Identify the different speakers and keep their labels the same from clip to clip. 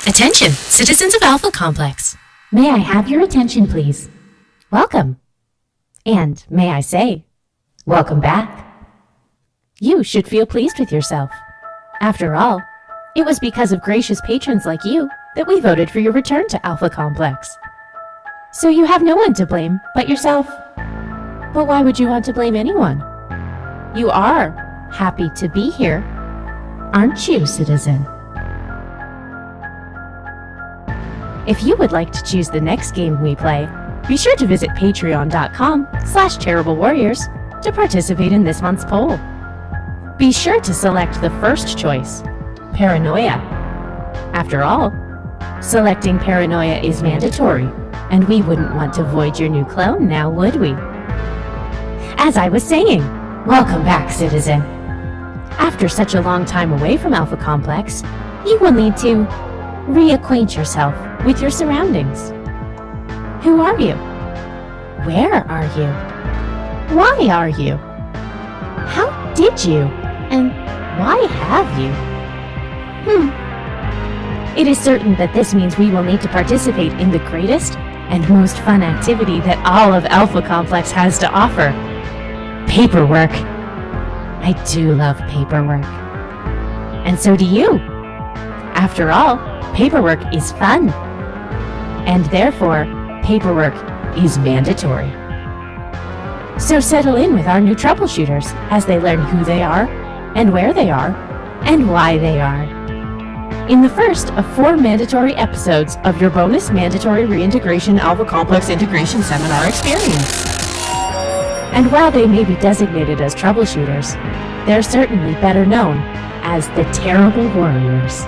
Speaker 1: Attention, citizens of Alpha Complex.
Speaker 2: May I have your attention, please? Welcome. And may I say, welcome back. You should feel pleased with yourself. After all, it was because of gracious patrons like you that we voted for your return to Alpha Complex. So you have no one to blame but yourself. But why would you want to blame anyone? You are happy to be here, aren't you, citizen? If you would like to choose the next game we play, be sure to visit patreon.com/terriblewarriors to participate in this month's poll. Be sure to select the first choice, Paranoia. After all, selecting Paranoia is mandatory, and we wouldn't want to void your new clone now, would we? As I was saying, welcome back, citizen. After such a long time away from Alpha Complex, you will need to reacquaint yourself with your surroundings. Who are you? Where are you? Why are you? How did you? And why have you? It is certain that this means we will need to participate in the greatest and most fun activity that all of Alpha Complex has to offer. Paperwork. I do love paperwork. And so do you. After all, paperwork is fun. And therefore, paperwork is mandatory. So settle in with our new troubleshooters as they learn who they are, and where they are, and why they are. In the first of 4 mandatory episodes of your bonus mandatory reintegration Alpha Complex integration seminar experience. And while they may be designated as troubleshooters, they're certainly better known as the Terrible Warriors.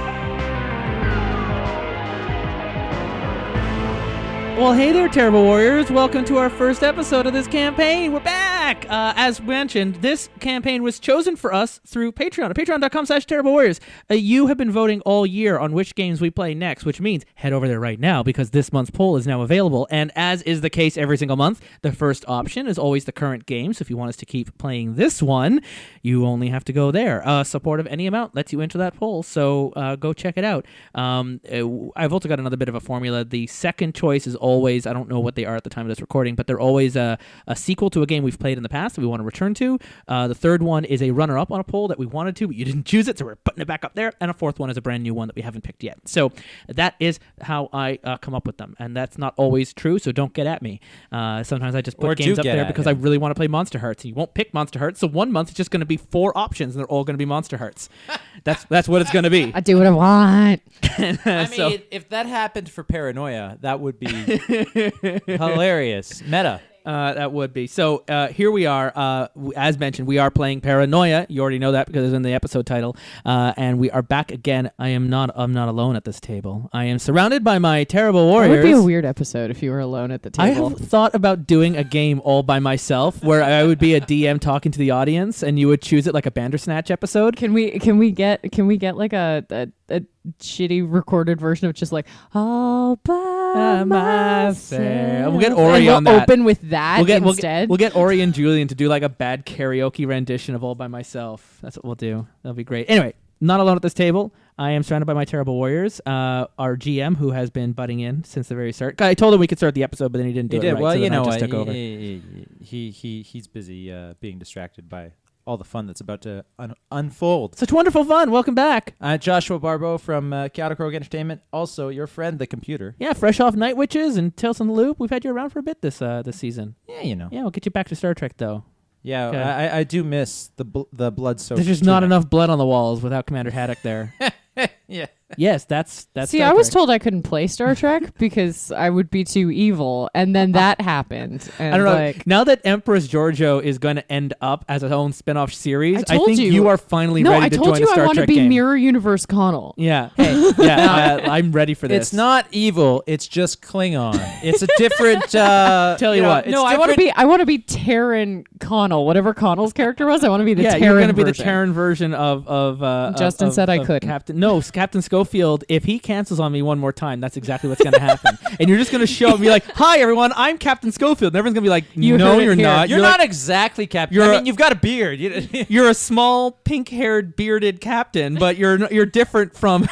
Speaker 3: Well, hey there, Terrible Warriors. Welcome to our first episode of this campaign. We're back. As mentioned, this campaign was chosen for us through Patreon, patreon.com/Terrible Warriors. You have been voting all year on which games we play next, which means head over there right now because this month's poll is now available. And as is the case every single month, the first option is always the current game. So if you want us to keep playing this one, you only have to go there. Support of any amount lets you enter that poll, so go check it out. I've also got another bit of a formula. The second choice is always, I don't know what they are at the time of this recording, but they're always a sequel to a game we've played in the past that we want to return to. The third one is a runner-up on a poll that we wanted to, but you didn't choose it, so we're putting it back up there. And a fourth one is a brand new one that we haven't picked yet. So that is how I come up with them, and that's not always true, so don't get at me. Sometimes I just put games up there because I really want to play Monster Hearts, and you won't pick Monster Hearts, so 1 month it's just going to be 4 options, and they're all going to be Monster Hearts. That's what it's going to be.
Speaker 4: I do what I want.
Speaker 5: I mean, if that happened for Paranoia, that would be hilarious. Meta.
Speaker 3: That would be. So here we are. As mentioned, we are playing Paranoia. You already know that because it's in the episode title. And we are back again. I'm not alone at this table. I am surrounded by my terrible warriors.
Speaker 4: It would be a weird episode if you were alone at the table.
Speaker 3: I have thought about doing a game all by myself where I would be a DM talking to the audience and you would choose it like a Bandersnatch episode.
Speaker 4: Can we get like a shitty recorded version of just like all by myself?
Speaker 3: We'll get Ori on that.
Speaker 4: Open with that instead.
Speaker 3: We'll get Ori and Julian to do like a bad karaoke rendition of All by Myself. That's what we'll do. That'll be great. Anyway, not alone at this table. I am surrounded by my terrible warriors. Our GM, who has been butting in since the very start. I told him we could start the episode, but then he didn't do it. Right,
Speaker 5: well,
Speaker 3: so
Speaker 5: you know
Speaker 3: what?
Speaker 5: He's busy being distracted by all the fun that's about to unfold.
Speaker 3: Such wonderful fun. Welcome back.
Speaker 5: Joshua Barbeau from Chaotic Rogue Entertainment. Also, your friend, the computer.
Speaker 3: Yeah, fresh off Night Witches and Tales from the Loop. We've had you around for a bit this season.
Speaker 5: Yeah, you know.
Speaker 3: Yeah, we'll get you back to Star Trek, though.
Speaker 5: Yeah, okay. I do miss the blood-soaked.
Speaker 3: There's just not enough blood on the walls without Commander Haddock there.
Speaker 5: Yeah.
Speaker 3: Yes, that's.
Speaker 4: See,
Speaker 3: Star
Speaker 4: I was
Speaker 3: Trek.
Speaker 4: told I couldn't play Star Trek because I would be too evil, and then that happened. And
Speaker 3: I don't know. Now that Empress Giorgio is going to end up as its own spin-off series, I think you are finally ready to join the Star Trek game.
Speaker 4: No, I told you I want to be Mirror Universe Connell.
Speaker 3: Yeah. Hey, yeah, I'm ready for this.
Speaker 5: It's not evil. It's just Klingon. It's a different. Tell
Speaker 3: you what.
Speaker 4: No, I want to be Terran Connell. Whatever Connell's character was, I want to be the Terran.
Speaker 3: You're going to be
Speaker 4: version.
Speaker 3: the Terran version of.
Speaker 4: Justin said I couldn't.
Speaker 3: Captain Schofield. If he cancels on me one more time, that's exactly what's going to happen. And you're just going to show up and be like, "Hi, everyone, I'm Captain Schofield." And everyone's going to be like, "No, you're not.
Speaker 5: You're not exactly Captain. I mean, you've got a beard.
Speaker 3: You're a small, pink-haired, bearded captain, but you're different from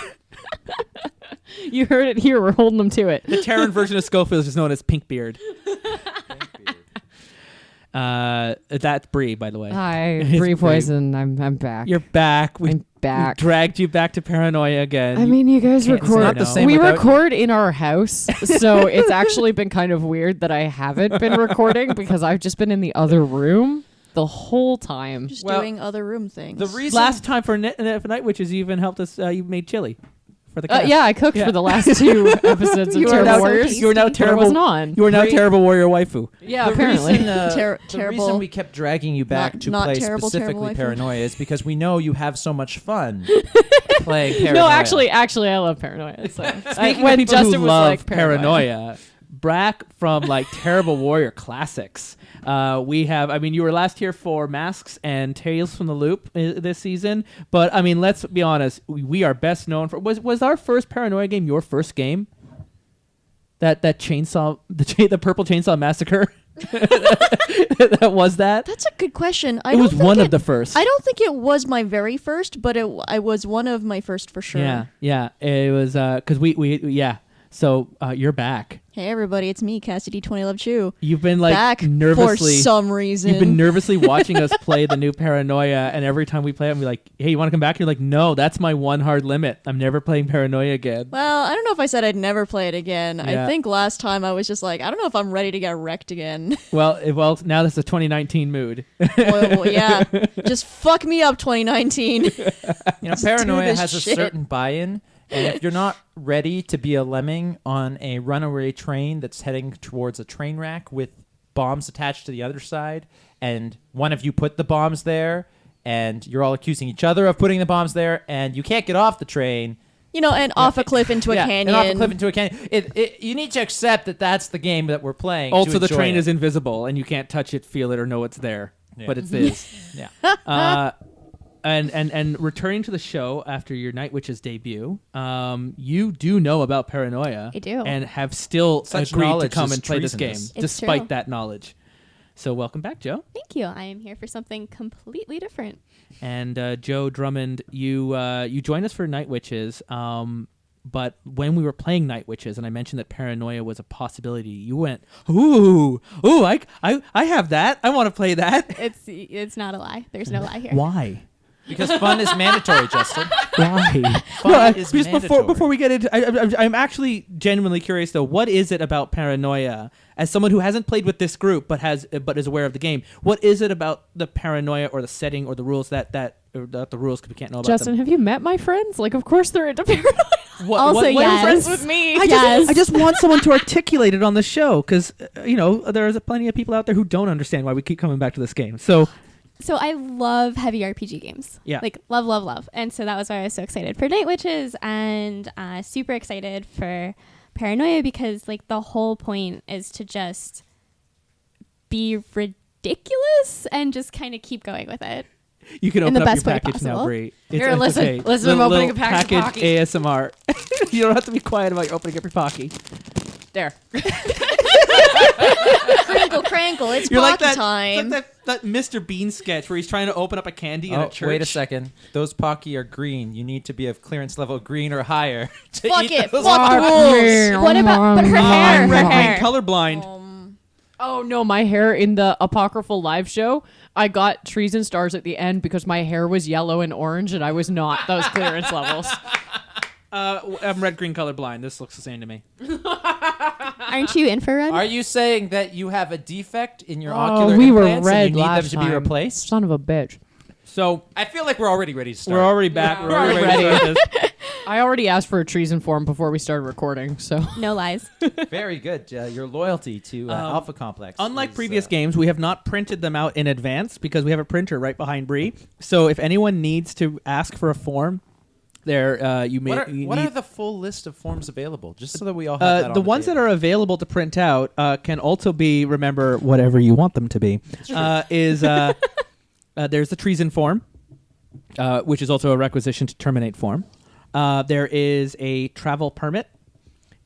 Speaker 4: You heard it here. We're holding them to it.
Speaker 3: The Terran version of Schofield is known as Pinkbeard. That's Bree, by the way.
Speaker 4: Hi,
Speaker 3: It's
Speaker 4: Bree Poisonne. I'm back.
Speaker 3: You're back.
Speaker 4: I'm back.
Speaker 3: We dragged you back to Paranoia again.
Speaker 4: I mean, you guys
Speaker 3: Can't say
Speaker 4: record.
Speaker 3: Not the same
Speaker 4: We
Speaker 5: without
Speaker 4: record in our house, so it's actually been kind of weird that I haven't been recording because I've just been in the other room the whole time.
Speaker 6: Just
Speaker 5: Well,
Speaker 6: doing other room things.
Speaker 5: The reason
Speaker 3: Last time for Night Witches, you even helped us. You made chili for the cast.
Speaker 4: Yeah, I cooked
Speaker 3: Yeah.
Speaker 4: for the last 2 episodes of
Speaker 3: You are
Speaker 4: Terrible
Speaker 3: now-
Speaker 4: Warriors.
Speaker 3: you are now
Speaker 4: but I
Speaker 3: terrible.
Speaker 4: wasn't on.
Speaker 3: You are now
Speaker 5: Bree-
Speaker 3: terrible warrior waifu.
Speaker 4: Yeah,
Speaker 5: the
Speaker 4: apparently.
Speaker 5: reason,
Speaker 6: Ter-
Speaker 5: the
Speaker 6: terrible-
Speaker 5: reason we kept dragging you back
Speaker 6: Not-
Speaker 5: to
Speaker 6: not
Speaker 5: play
Speaker 6: terrible,
Speaker 5: specifically
Speaker 6: terrible
Speaker 5: Paranoia is because we know you have so much fun playing Paranoia.
Speaker 4: No, actually, I love Paranoia. So
Speaker 3: Speaking
Speaker 4: when
Speaker 3: of people
Speaker 4: Justin
Speaker 3: who
Speaker 4: was
Speaker 3: love
Speaker 4: like Paranoia,
Speaker 3: Brack from like Terrible Warrior Classics. We have, I mean, you were last here for Masks and Tales from the Loop this season, but I mean, let's be honest, we are best known for, was our first Paranoia game your first game? That chainsaw, the Purple Chainsaw Massacre? That was that?
Speaker 6: That's a good question.
Speaker 3: It was one of the first.
Speaker 6: I don't think it was my very first, but I was one of my first for sure.
Speaker 3: Yeah. It was, cause yeah. So, you're back.
Speaker 6: Hey everybody, it's me, Cassie D20 Love Chew.
Speaker 3: You've been like
Speaker 6: Back
Speaker 3: nervously
Speaker 6: for some reason.
Speaker 3: You've been nervously watching us play the new Paranoia, and every time we play it, I'm like, "Hey, you want to come back?" And you're like, "No, that's my one hard limit. I'm never playing Paranoia again."
Speaker 6: Well, I don't know if I said I'd never play it again.
Speaker 3: Yeah.
Speaker 6: I think last time I was just like, I don't know if I'm ready to get wrecked again.
Speaker 3: Well, now this is a 2019 mood.
Speaker 6: Well, yeah, just fuck me up, 2019.
Speaker 5: You know,
Speaker 6: Let's do
Speaker 5: Paranoia
Speaker 6: this
Speaker 5: has a
Speaker 6: shit.
Speaker 5: certain buy-in, and if you're not ready to be a lemming on a runaway train that's heading towards a train rack with bombs attached to the other side, and one of you put the bombs there, and you're all accusing each other of putting the bombs there, and you can't get off the train.
Speaker 6: You know, and off a cliff into a canyon.
Speaker 5: And off a cliff into a canyon. You need to accept that that's the game that we're playing.
Speaker 3: Also,
Speaker 5: to
Speaker 3: the
Speaker 5: enjoy
Speaker 3: train
Speaker 5: it.
Speaker 3: is invisible, and you can't touch it, feel it, or know it's there.
Speaker 5: Yeah.
Speaker 3: But it's this.
Speaker 5: Yeah.
Speaker 3: And returning to the show after your Night Witches debut, you do know about Paranoia.
Speaker 1: I do.
Speaker 3: And have still
Speaker 5: Such
Speaker 3: agreed to
Speaker 5: knowledge
Speaker 3: come
Speaker 5: is
Speaker 3: and play this game,
Speaker 5: treasonous.
Speaker 1: It's
Speaker 3: despite
Speaker 1: true.
Speaker 3: that knowledge. So welcome back, Joe.
Speaker 1: Thank you. I am here for something completely different.
Speaker 3: And Joe Drummond, you joined us for Night Witches. But when we were playing Night Witches, and I mentioned that Paranoia was a possibility, you went, ooh, I have that. I want to play that.
Speaker 1: It's not a lie. There's no lie here.
Speaker 3: Why?
Speaker 5: Because fun is mandatory, Justin.
Speaker 3: Why?
Speaker 5: Fun is
Speaker 3: just
Speaker 5: mandatory.
Speaker 3: before we get into, I'm actually genuinely curious though. What is it about Paranoia? As someone who hasn't played with this group but is aware of the game, what is it about the Paranoia or the setting or the rules that the rules we can't know about
Speaker 4: Justin,
Speaker 3: them?
Speaker 4: have you met my friends? Like, of course they're into Paranoia.
Speaker 1: Also,
Speaker 3: what
Speaker 1: yes.
Speaker 4: Friends with me.
Speaker 3: I just want someone to articulate it on the show because there's plenty of people out there who don't understand why we keep coming back to this game. So
Speaker 1: I love heavy RPG games.
Speaker 3: Yeah.
Speaker 1: Like, love. And so that was why I was so excited for Night Witches and super excited for Paranoia because, like, the whole point is to just be ridiculous and just kind of keep going with it.
Speaker 3: you can
Speaker 1: In
Speaker 3: open
Speaker 1: the
Speaker 3: up your
Speaker 1: best way
Speaker 3: package now,
Speaker 1: possible.
Speaker 3: Bree.
Speaker 4: Here, listen, I'm opening a package of Pocky.
Speaker 3: ASMR. You don't have to be quiet about your opening up your Pocky.
Speaker 4: There.
Speaker 6: Crinkle, crankle, it's
Speaker 3: You're like
Speaker 6: Pocky
Speaker 3: that,
Speaker 6: time.
Speaker 3: like that Mr. Bean sketch where he's trying to open up a candy in a church.
Speaker 5: Wait a second. Those Pocky are green. You need to be of clearance level green or higher. to
Speaker 6: Fuck
Speaker 5: eat
Speaker 6: it.
Speaker 5: those
Speaker 6: Fuck the rules.
Speaker 1: What about but her hair?
Speaker 3: I'm
Speaker 1: Her
Speaker 3: red
Speaker 1: hair.
Speaker 3: green colorblind.
Speaker 4: Oh no, my hair in the apocryphal live show, I got trees and stars at the end because my hair was yellow and orange and I was not those clearance levels.
Speaker 3: I'm red green colorblind. This looks the same to me.
Speaker 1: Aren't you infrared?
Speaker 5: Are you saying that you have a defect in your
Speaker 4: Oh,
Speaker 5: ocular
Speaker 4: we were
Speaker 5: implants and
Speaker 4: red
Speaker 5: you need them
Speaker 4: last
Speaker 5: to
Speaker 4: time.
Speaker 5: be replaced?
Speaker 4: Son of a bitch.
Speaker 3: So
Speaker 5: I feel like we're already ready to start.
Speaker 3: we're already back. We're already
Speaker 4: ready.
Speaker 3: ready. To start this.
Speaker 4: I already asked for a treason form before we started recording, so.
Speaker 1: No lies.
Speaker 5: Very good. Your loyalty to Alpha Complex.
Speaker 3: Unlike
Speaker 5: is,
Speaker 3: previous games, we have not printed them out in advance because we have a printer right behind Bree. So if anyone needs to ask for a form, there you may.
Speaker 5: What are the full list of forms available? Just so that we all have that on
Speaker 3: the ones
Speaker 5: table.
Speaker 3: that are available to print out can also be, remember, whatever you want them to be. There's the treason form, which is also a requisition to terminate form. There is a travel permit.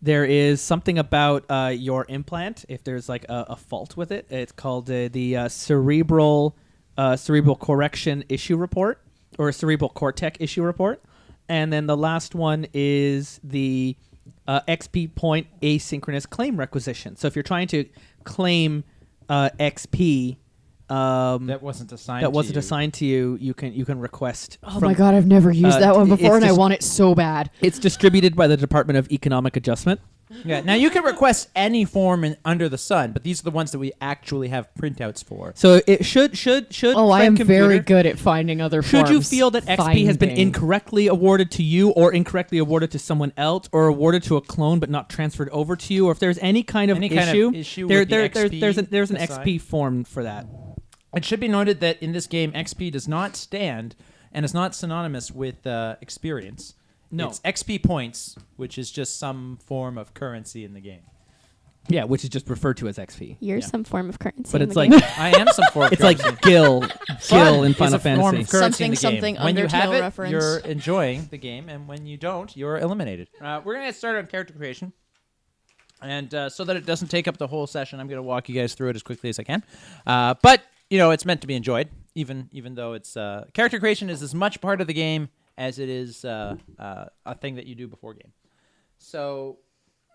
Speaker 3: There is something about your implant. If there's like a fault with it, it's called the cerebral correction issue report or a cerebral cortex issue report. And then the last one is the XP point asynchronous claim requisition. So if you're trying to claim XP
Speaker 5: that wasn't assigned
Speaker 3: to you, you can request.
Speaker 4: Oh my god, I've never used that one before, and I
Speaker 3: just-
Speaker 4: want it so bad.
Speaker 3: It's distributed by the Department of Economic Adjustment.
Speaker 5: Yeah. Now you can request any form under the sun, but these are the ones that we actually have printouts for.
Speaker 3: So it should.
Speaker 4: Oh, I am
Speaker 3: friend
Speaker 4: very
Speaker 3: computer,
Speaker 4: good at finding other
Speaker 3: Should you
Speaker 4: forms.
Speaker 3: feel that XP has been
Speaker 4: Finding.
Speaker 3: incorrectly awarded to you, or incorrectly awarded to someone else, or awarded to a clone but not transferred over to you, or if there's any kind of issue,
Speaker 5: with the XP
Speaker 3: there's an
Speaker 5: assigned.
Speaker 3: XP form for that.
Speaker 5: It should be noted that in this game, XP does not stand and is not synonymous with experience.
Speaker 3: No.
Speaker 5: It's XP points, which is just some form of currency in the game.
Speaker 3: Yeah, which is just referred to as XP.
Speaker 1: You're
Speaker 5: Yeah.
Speaker 1: some form of currency.
Speaker 3: But
Speaker 1: in
Speaker 3: it's
Speaker 1: the
Speaker 3: like
Speaker 1: game.
Speaker 5: I am some form of
Speaker 3: it's
Speaker 5: currency.
Speaker 3: like Gil
Speaker 5: Fun
Speaker 3: in
Speaker 5: is
Speaker 3: Final
Speaker 5: a form
Speaker 3: Fantasy.
Speaker 5: of currency in the
Speaker 6: Something,
Speaker 5: game. When you have
Speaker 6: Undertale
Speaker 5: it,
Speaker 6: reference.
Speaker 5: you're enjoying the game, and when you don't, you're eliminated. We're going to get started on character creation. And so that it doesn't take up the whole session, I'm going to walk you guys through it as quickly as I can. But, it's meant to be enjoyed, even though it's... character creation is as much part of the game as it is a thing that you do before game. So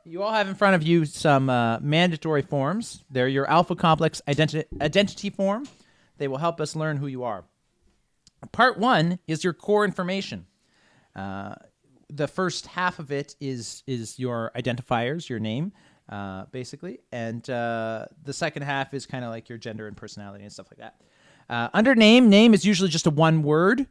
Speaker 5: you all have in front of you some mandatory forms. They're your Alpha Complex identity form. They will help us learn who you are. Part 1 is your core information. The first half of it is your identifiers, your name, basically. And the second half is kind of like your gender and personality and stuff like that. Under name is usually just a one word.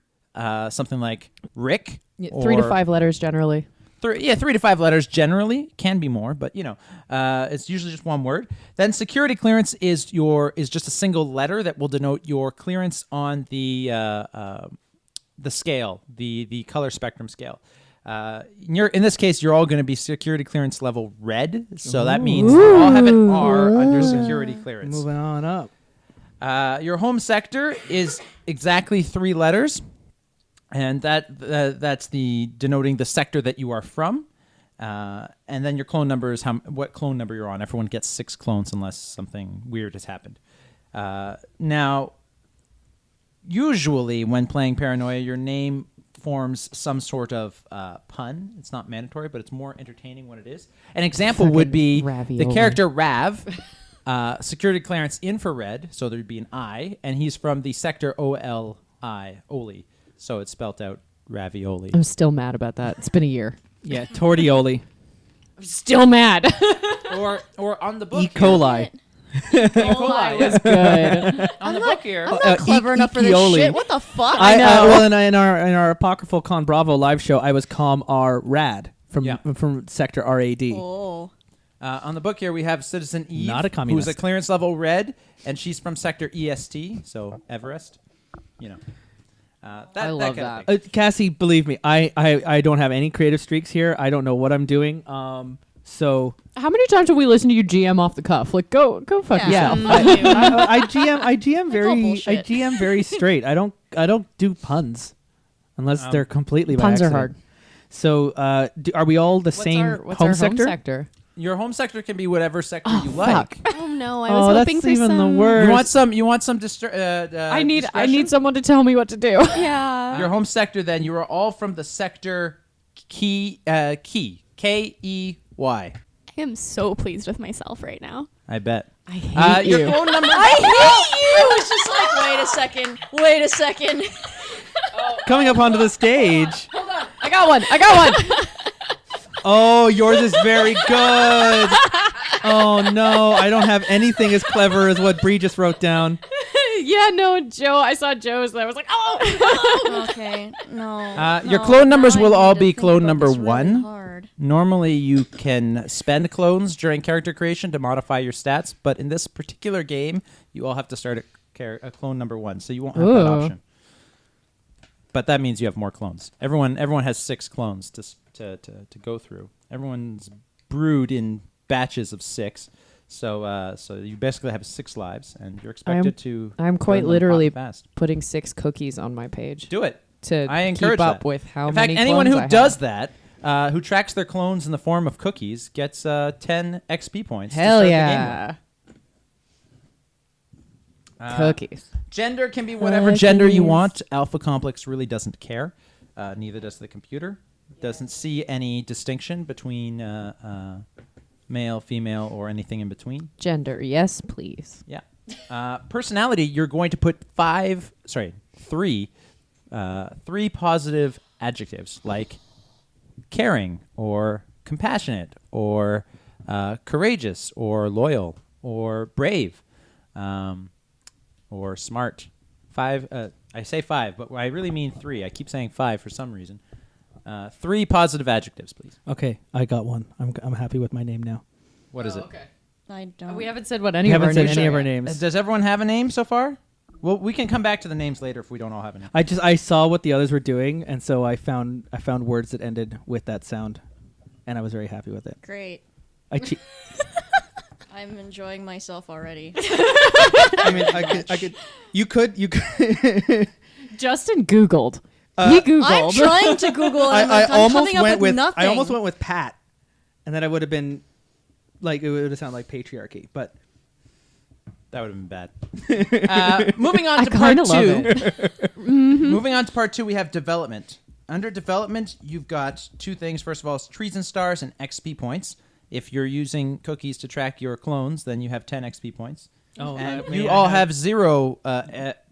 Speaker 5: Something like Rick.
Speaker 4: Yeah, 3 to 5 letters generally.
Speaker 5: 3 to 5 letters generally. Can be more, but it's usually just one word. Then security clearance is just a single letter that will denote your clearance on the scale, the color spectrum scale. In this case, you're all going to be security clearance level red, so that means you all have an R under security clearance.
Speaker 3: Moving on up.
Speaker 5: Your home sector is exactly 3 letters. And that's denoting the sector that you are from. And then your clone number is what clone number you're on. Everyone gets 6 clones unless something weird has happened. Now, usually when playing Paranoia, your name forms some sort of pun. It's not mandatory, but it's more entertaining when it is. An example would be
Speaker 4: ravioli.
Speaker 5: the character Rav, security clearance infrared, so there'd be an I, and he's from the sector OLI, Oli. So it's spelt out ravioli.
Speaker 4: I'm still mad about that. It's been a year.
Speaker 3: Yeah, tortioli.
Speaker 4: I'm still mad.
Speaker 5: or on the book
Speaker 3: E. coli.
Speaker 4: Coli was good.
Speaker 5: on the book here.
Speaker 6: I'm not clever enough for this
Speaker 3: Ekioli.
Speaker 6: shit. What the fuck?
Speaker 3: I know. Well, in our apocryphal Con Bravo live show, I was Com R Rad from Sector RAD.
Speaker 6: Oh.
Speaker 5: On the book here, we have Citizen Eve,
Speaker 3: Not a communist.
Speaker 5: who's a clearance level red, and she's from Sector EST, so Everest.
Speaker 4: I love
Speaker 5: kind of
Speaker 4: that.
Speaker 5: thing.
Speaker 3: Cassie, believe me, I don't have any creative streaks here. I don't know what I'm doing. So
Speaker 4: How many times have we listened to you GM off the cuff? Like, go fuck
Speaker 3: yeah,
Speaker 4: yourself.
Speaker 3: I GM very
Speaker 6: bullshit.
Speaker 3: very straight. I don't do puns unless they're completely by
Speaker 4: Puns are
Speaker 3: accident.
Speaker 4: hard.
Speaker 3: So are we all the same
Speaker 4: What's
Speaker 3: home
Speaker 4: our
Speaker 3: sector?
Speaker 4: home sector?
Speaker 5: Your home sector can be whatever sector you like.
Speaker 4: Fuck.
Speaker 1: Oh no, I was hoping
Speaker 3: that's
Speaker 1: for
Speaker 3: even
Speaker 1: some.
Speaker 3: the worst.
Speaker 5: You want some
Speaker 4: I need
Speaker 5: discretion?
Speaker 4: someone to tell me what to do.
Speaker 1: Yeah.
Speaker 5: Your home sector, then, you are all from the sector Key, Key.
Speaker 1: I am so pleased with myself right now.
Speaker 5: I bet.
Speaker 4: I hate
Speaker 5: Your
Speaker 4: you.
Speaker 5: clone number.
Speaker 6: I was just like, wait a second.
Speaker 3: Coming up onto the stage.
Speaker 4: I got one.
Speaker 3: Oh, yours is very good. Oh no, I don't have anything as clever as what Bree just wrote down.
Speaker 4: Yeah, no, Joe. I saw Joe's and I was like, oh.
Speaker 6: Okay, no.
Speaker 5: Your
Speaker 6: no,
Speaker 5: clone numbers
Speaker 6: now I
Speaker 5: will
Speaker 6: need
Speaker 5: all
Speaker 6: to
Speaker 5: be
Speaker 6: think
Speaker 5: clone
Speaker 6: about
Speaker 5: number
Speaker 6: this really
Speaker 5: 1.
Speaker 6: hard.
Speaker 5: Normally, you can spend clones during character creation to modify your stats, but in this particular game, you all have to start at clone number 1, so you won't have that
Speaker 4: Ooh.
Speaker 5: option. But that means you have more clones. Everyone has 6 clones to go through. Everyone's brewed in batches of 6, so you basically have 6 lives, and you're expected to.
Speaker 4: I'm quite
Speaker 5: burn them
Speaker 4: literally
Speaker 5: hot fast.
Speaker 4: putting 6 cookies on my page
Speaker 5: Do it.
Speaker 4: to
Speaker 5: I encourage
Speaker 4: keep up
Speaker 5: that.
Speaker 4: with how
Speaker 5: In fact,
Speaker 4: many
Speaker 5: anyone
Speaker 4: clones
Speaker 5: who
Speaker 4: I have.
Speaker 5: does that, who tracks their clones in the form of cookies, gets 10 XP points. to
Speaker 4: Hell
Speaker 5: start the game
Speaker 4: yeah.
Speaker 5: with.
Speaker 4: Cookies.
Speaker 5: Gender can be whatever gender you want. Alpha Complex really doesn't care. Neither does the computer. Doesn't see any distinction between male, female, or anything in between.
Speaker 4: Gender, yes, please.
Speaker 5: Yeah. Personality, you're going to put three positive adjectives like caring or compassionate or courageous or loyal or brave or smart. I say 5, but I really mean 3. I keep saying 5 for some reason. 3 positive adjectives, please.
Speaker 3: Okay, I got one. I'm happy with my name now.
Speaker 5: What is it?
Speaker 4: Okay.
Speaker 6: I don't.
Speaker 4: We haven't said what
Speaker 3: We
Speaker 4: any of
Speaker 3: haven't
Speaker 4: our
Speaker 3: said
Speaker 4: names
Speaker 3: any
Speaker 4: are
Speaker 3: of our
Speaker 4: yet.
Speaker 3: names.
Speaker 5: Does everyone have a name so far? Well, we can come back to the names later if we don't all have a name.
Speaker 3: I saw what the others were doing, and so I found words that ended with that sound, and I was very happy with it.
Speaker 6: Great. I'm enjoying myself already.
Speaker 3: I mean, I could. You could.
Speaker 4: Justin Googled. He Googled.
Speaker 6: I'm trying to Google. And
Speaker 3: I
Speaker 6: I'm
Speaker 3: almost
Speaker 6: coming up
Speaker 3: went with.
Speaker 6: nothing.
Speaker 3: I almost went with Pat, and then I would have been, like, it would have sounded like patriarchy, but.
Speaker 5: That would have been bad. Moving on to part
Speaker 4: kinda love
Speaker 5: 2.
Speaker 4: it.
Speaker 5: Moving on to part 2, we have development. Under development, you've got 2 things. First of all, it's trees and stars and XP points. If you're using cookies to track your clones, then you have 10 XP points.
Speaker 3: Oh,
Speaker 5: And you all have 0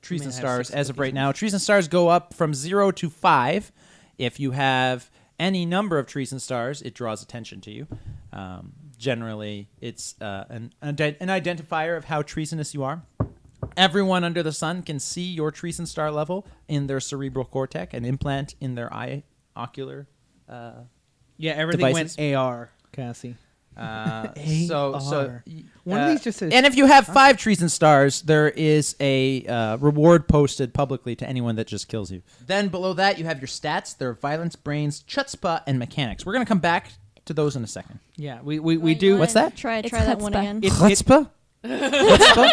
Speaker 5: trees and stars as of right now. Trees and stars go up from 0 to 5. If you have any number of trees and stars, it draws attention to you. Generally, it's an identifier of how treasonous you are. Everyone under the sun can see your treason star level in their cerebral cortex and implant in their ocular.
Speaker 3: Yeah, everything
Speaker 5: devices.
Speaker 3: went AR, Cassie.
Speaker 5: So
Speaker 3: One of these just says.
Speaker 5: and if you have 5 treason stars, there is a reward posted publicly to anyone that just kills you. Then below that, you have your stats. They're violence, brains, chutzpah, and mechanics. We're going to come back to those in a second.
Speaker 3: Yeah, we do.
Speaker 5: What's that?
Speaker 6: Try
Speaker 1: It's
Speaker 6: that one
Speaker 1: chutzpah.
Speaker 6: again.
Speaker 5: Chutzpah? Chutzpah?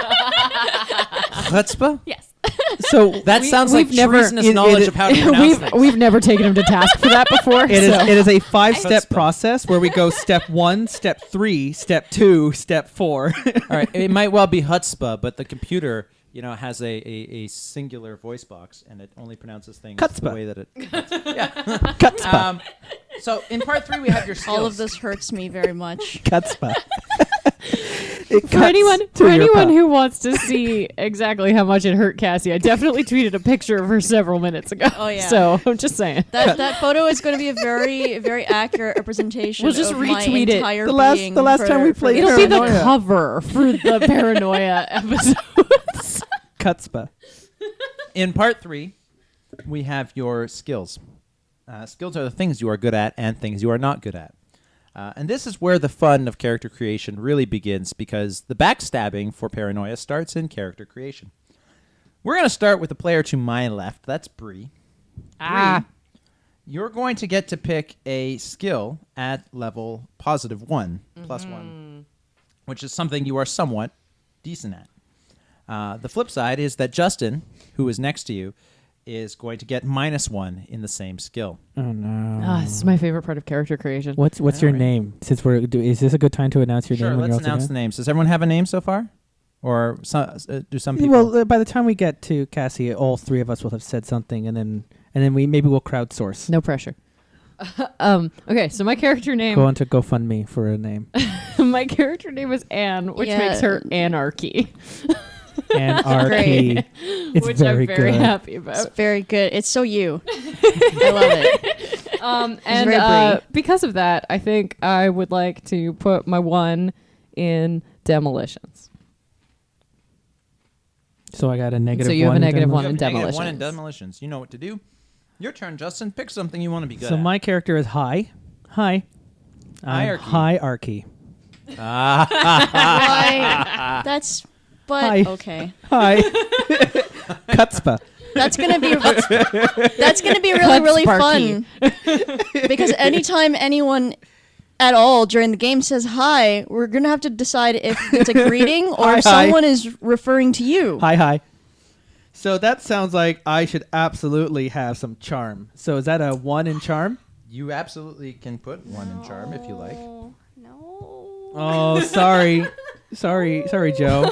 Speaker 5: Chutzpah?
Speaker 1: Yes.
Speaker 3: So
Speaker 5: That sounds like
Speaker 4: we've never-
Speaker 5: treasonous
Speaker 3: it-
Speaker 5: knowledge
Speaker 3: it-
Speaker 5: of how to pronounce things.
Speaker 4: we've never taken him to task for that before.
Speaker 3: it is a 5-step
Speaker 5: Chutzpah.
Speaker 3: process where we go step 1, step 3, step 2, step 4.
Speaker 5: All right, it might well be chutzpah, but the computer, has a singular voice box, and it only pronounces things the
Speaker 3: Chutzpah.
Speaker 5: way that it.
Speaker 3: Chutzpah.
Speaker 5: So in part 3, we have your skills.
Speaker 6: All of this hurts me very much.
Speaker 3: Chutzpah.
Speaker 4: For anyone who wants to see exactly how much it hurt Cassie, I definitely tweeted a picture of her several minutes ago.
Speaker 6: Oh, yeah.
Speaker 4: So I'm just saying.
Speaker 6: That photo is going to be a very, very accurate representation
Speaker 4: We'll just
Speaker 6: of my
Speaker 4: retweet it.
Speaker 6: entire
Speaker 3: The last-
Speaker 6: being
Speaker 3: the last
Speaker 6: for-
Speaker 3: time we
Speaker 6: for
Speaker 3: played
Speaker 6: this.
Speaker 4: It'll be the
Speaker 3: Paranoia.
Speaker 4: cover for the Paranoia episodes.
Speaker 3: Chutzpah.
Speaker 5: In part 3, we have your skills. Skills are the things you are good at and things you are not good at. And this is where the fun of character creation really begins, because the backstabbing for Paranoia starts in character creation. We're going to start with the player to my left. That's Bree. Bree, you're going to get to pick a skill at level +1, +1, which is something you are somewhat decent at. The flip side is that Justin, who is next to you, is going to get -1 in the same skill.
Speaker 3: Oh no.
Speaker 4: This is my favorite part of character creation.
Speaker 3: What's your
Speaker 5: Alright.
Speaker 3: name? Since is this a good time to announce your
Speaker 5: Sure,
Speaker 3: name? when
Speaker 5: let's
Speaker 3: you're all
Speaker 5: announce the
Speaker 3: together?
Speaker 5: names. Does everyone have a name so far? Or do some people?
Speaker 3: Well, by the time we get to Cassie, all 3 of us will have said something, and then we'll crowdsource.
Speaker 4: No pressure. Okay, so my character name.
Speaker 3: Go on to GoFundMe for a name.
Speaker 4: My character name is Anne, which
Speaker 6: Yeah.
Speaker 4: makes her anarchy,
Speaker 3: Anarchy. It's
Speaker 4: which
Speaker 3: very
Speaker 4: I'm very
Speaker 3: good.
Speaker 4: happy
Speaker 6: It's
Speaker 4: about.
Speaker 6: very good. It's so you. I love it.
Speaker 4: And
Speaker 6: very Brie.
Speaker 4: because of that, I think I would like to put my 1 in demolitions.
Speaker 3: So I got a -1.
Speaker 4: So you have a negative
Speaker 3: demo-
Speaker 4: one.
Speaker 5: You have
Speaker 4: in
Speaker 5: -1 in
Speaker 4: demolitions.
Speaker 5: demolitions. You know what to do. Your turn, Justin. Pick something you want to be good
Speaker 3: So
Speaker 5: at.
Speaker 3: my character is Hi. I'm
Speaker 5: Hierarchy.
Speaker 3: Hierarchy.
Speaker 6: Why? That's. But
Speaker 3: Hi.
Speaker 6: okay.
Speaker 3: Hi. Chutzpah.
Speaker 6: That's gonna be really fun because anytime anyone at all during the game says hi, we're gonna have to decide if it's a greeting or if
Speaker 3: Hi.
Speaker 6: someone is referring to you.
Speaker 3: Hi. So that sounds like I should absolutely have some charm. So is that a 1 in charm?
Speaker 5: You absolutely can put 1 in charm if you like.
Speaker 1: No.
Speaker 3: Oh, sorry, Joe.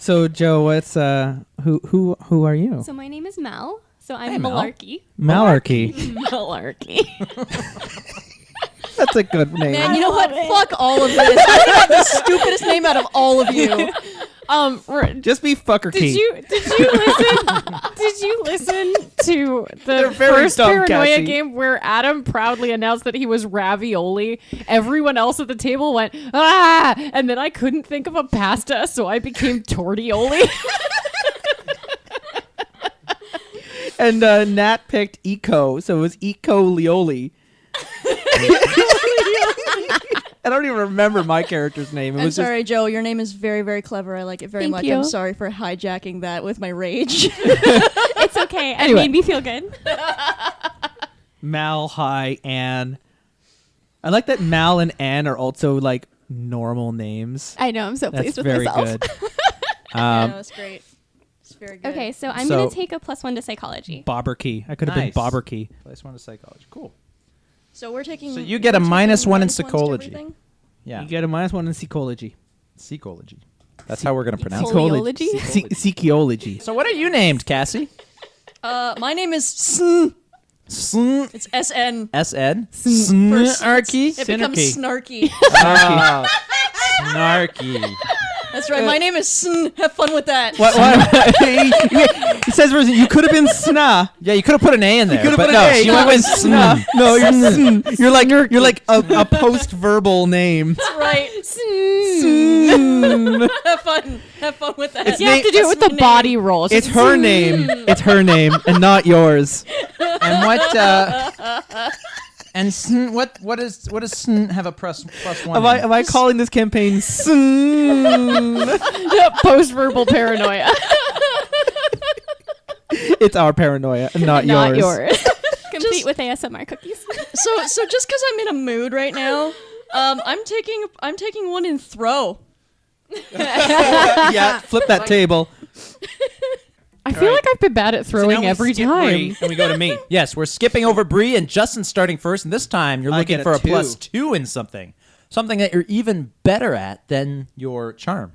Speaker 3: So Joe, what's who are you?
Speaker 1: So my name is Mel. So I'm
Speaker 5: Hey, Mel.
Speaker 1: Malarkey.
Speaker 3: Malarkey.
Speaker 4: Malarkey.
Speaker 3: That's a good name.
Speaker 6: Man, you know what? Fuck all of this. I think I have the stupidest name out of all of you.
Speaker 3: Just be fucker
Speaker 4: Did
Speaker 3: key.
Speaker 4: you listen? Did you listen to
Speaker 3: They're
Speaker 4: the
Speaker 3: very
Speaker 4: first
Speaker 3: dumb,
Speaker 4: Paranoia
Speaker 3: Cassie.
Speaker 4: game where Adam proudly announced that he was ravioli? Everyone else at the table went ah, and then I couldn't think of a pasta, so I became tortioli.
Speaker 3: And Nat picked Eco, so it was Eco Lioli. I don't even remember my character's name. It
Speaker 6: I'm
Speaker 3: was
Speaker 6: sorry, Joe. Your name is very, very clever. I like it very
Speaker 1: Thank
Speaker 6: much.
Speaker 1: you.
Speaker 6: I'm sorry for hijacking that with my rage.
Speaker 1: It's okay. It
Speaker 4: Anyway.
Speaker 1: made me feel good.
Speaker 3: Mal, Hi, Anne. I like that Mal and Anne are also like normal names.
Speaker 1: I know. I'm so
Speaker 3: That's
Speaker 1: pleased with
Speaker 3: very
Speaker 1: myself.
Speaker 3: good.
Speaker 6: Yeah, that's great. It's very good.
Speaker 1: Okay, so I'm
Speaker 3: So-
Speaker 1: going to take a +1 to psychology.
Speaker 3: Bobber Key. I could have
Speaker 5: Nice.
Speaker 3: been Bobber Key.
Speaker 5: Place one to psychology. Cool.
Speaker 6: So we're taking.
Speaker 5: So you get a
Speaker 6: we're
Speaker 5: -1
Speaker 6: taking
Speaker 5: in
Speaker 6: -1s to
Speaker 5: psychology.
Speaker 6: everything?
Speaker 5: Yeah.
Speaker 3: You get a -1 in Psychology.
Speaker 5: Secology. That's how we're gonna pronounce it.
Speaker 1: Psychology?
Speaker 3: Psychology.
Speaker 5: So what are you named, Cassie?
Speaker 6: My name is Sn.
Speaker 5: Sn
Speaker 6: It's SN.
Speaker 5: SN.
Speaker 6: For
Speaker 5: Snarky.
Speaker 6: It becomes snarky.
Speaker 5: Oh, snarky.
Speaker 6: That's right. My name is Sn. Have fun with that.
Speaker 3: What? He says you could have been Sna.
Speaker 5: Yeah, you could have put an A in there,
Speaker 3: Could have
Speaker 5: but
Speaker 3: put
Speaker 5: no,
Speaker 3: an A.
Speaker 5: she went with Sn.
Speaker 3: No, you're Sn. You're like a post-verbal name.
Speaker 6: That's right.
Speaker 3: Sn.
Speaker 6: Have fun. Have fun with that.
Speaker 3: It's
Speaker 4: You have to do it with the body roll.
Speaker 3: It's her name. It's her name, and not yours.
Speaker 5: And what? And Sn, what does Sn have a +1?
Speaker 3: Am I calling this campaign Sn?
Speaker 4: Post-verbal paranoia.
Speaker 3: It's our paranoia, not
Speaker 4: Not
Speaker 3: yours.
Speaker 4: yours.
Speaker 1: Complete with ASMR cookies.
Speaker 6: So just because I'm in a mood right now, I'm taking one in throw.
Speaker 3: Yeah, flip that table.
Speaker 4: I feel like I've been bad at throwing every time.
Speaker 3: and we go to me.
Speaker 5: Yes, we're skipping over Bree and Justin's starting first, and this time you're
Speaker 3: I
Speaker 5: looking
Speaker 3: get
Speaker 5: for
Speaker 3: a
Speaker 5: a
Speaker 3: two.
Speaker 5: +2 in something that you're even better at than your charm.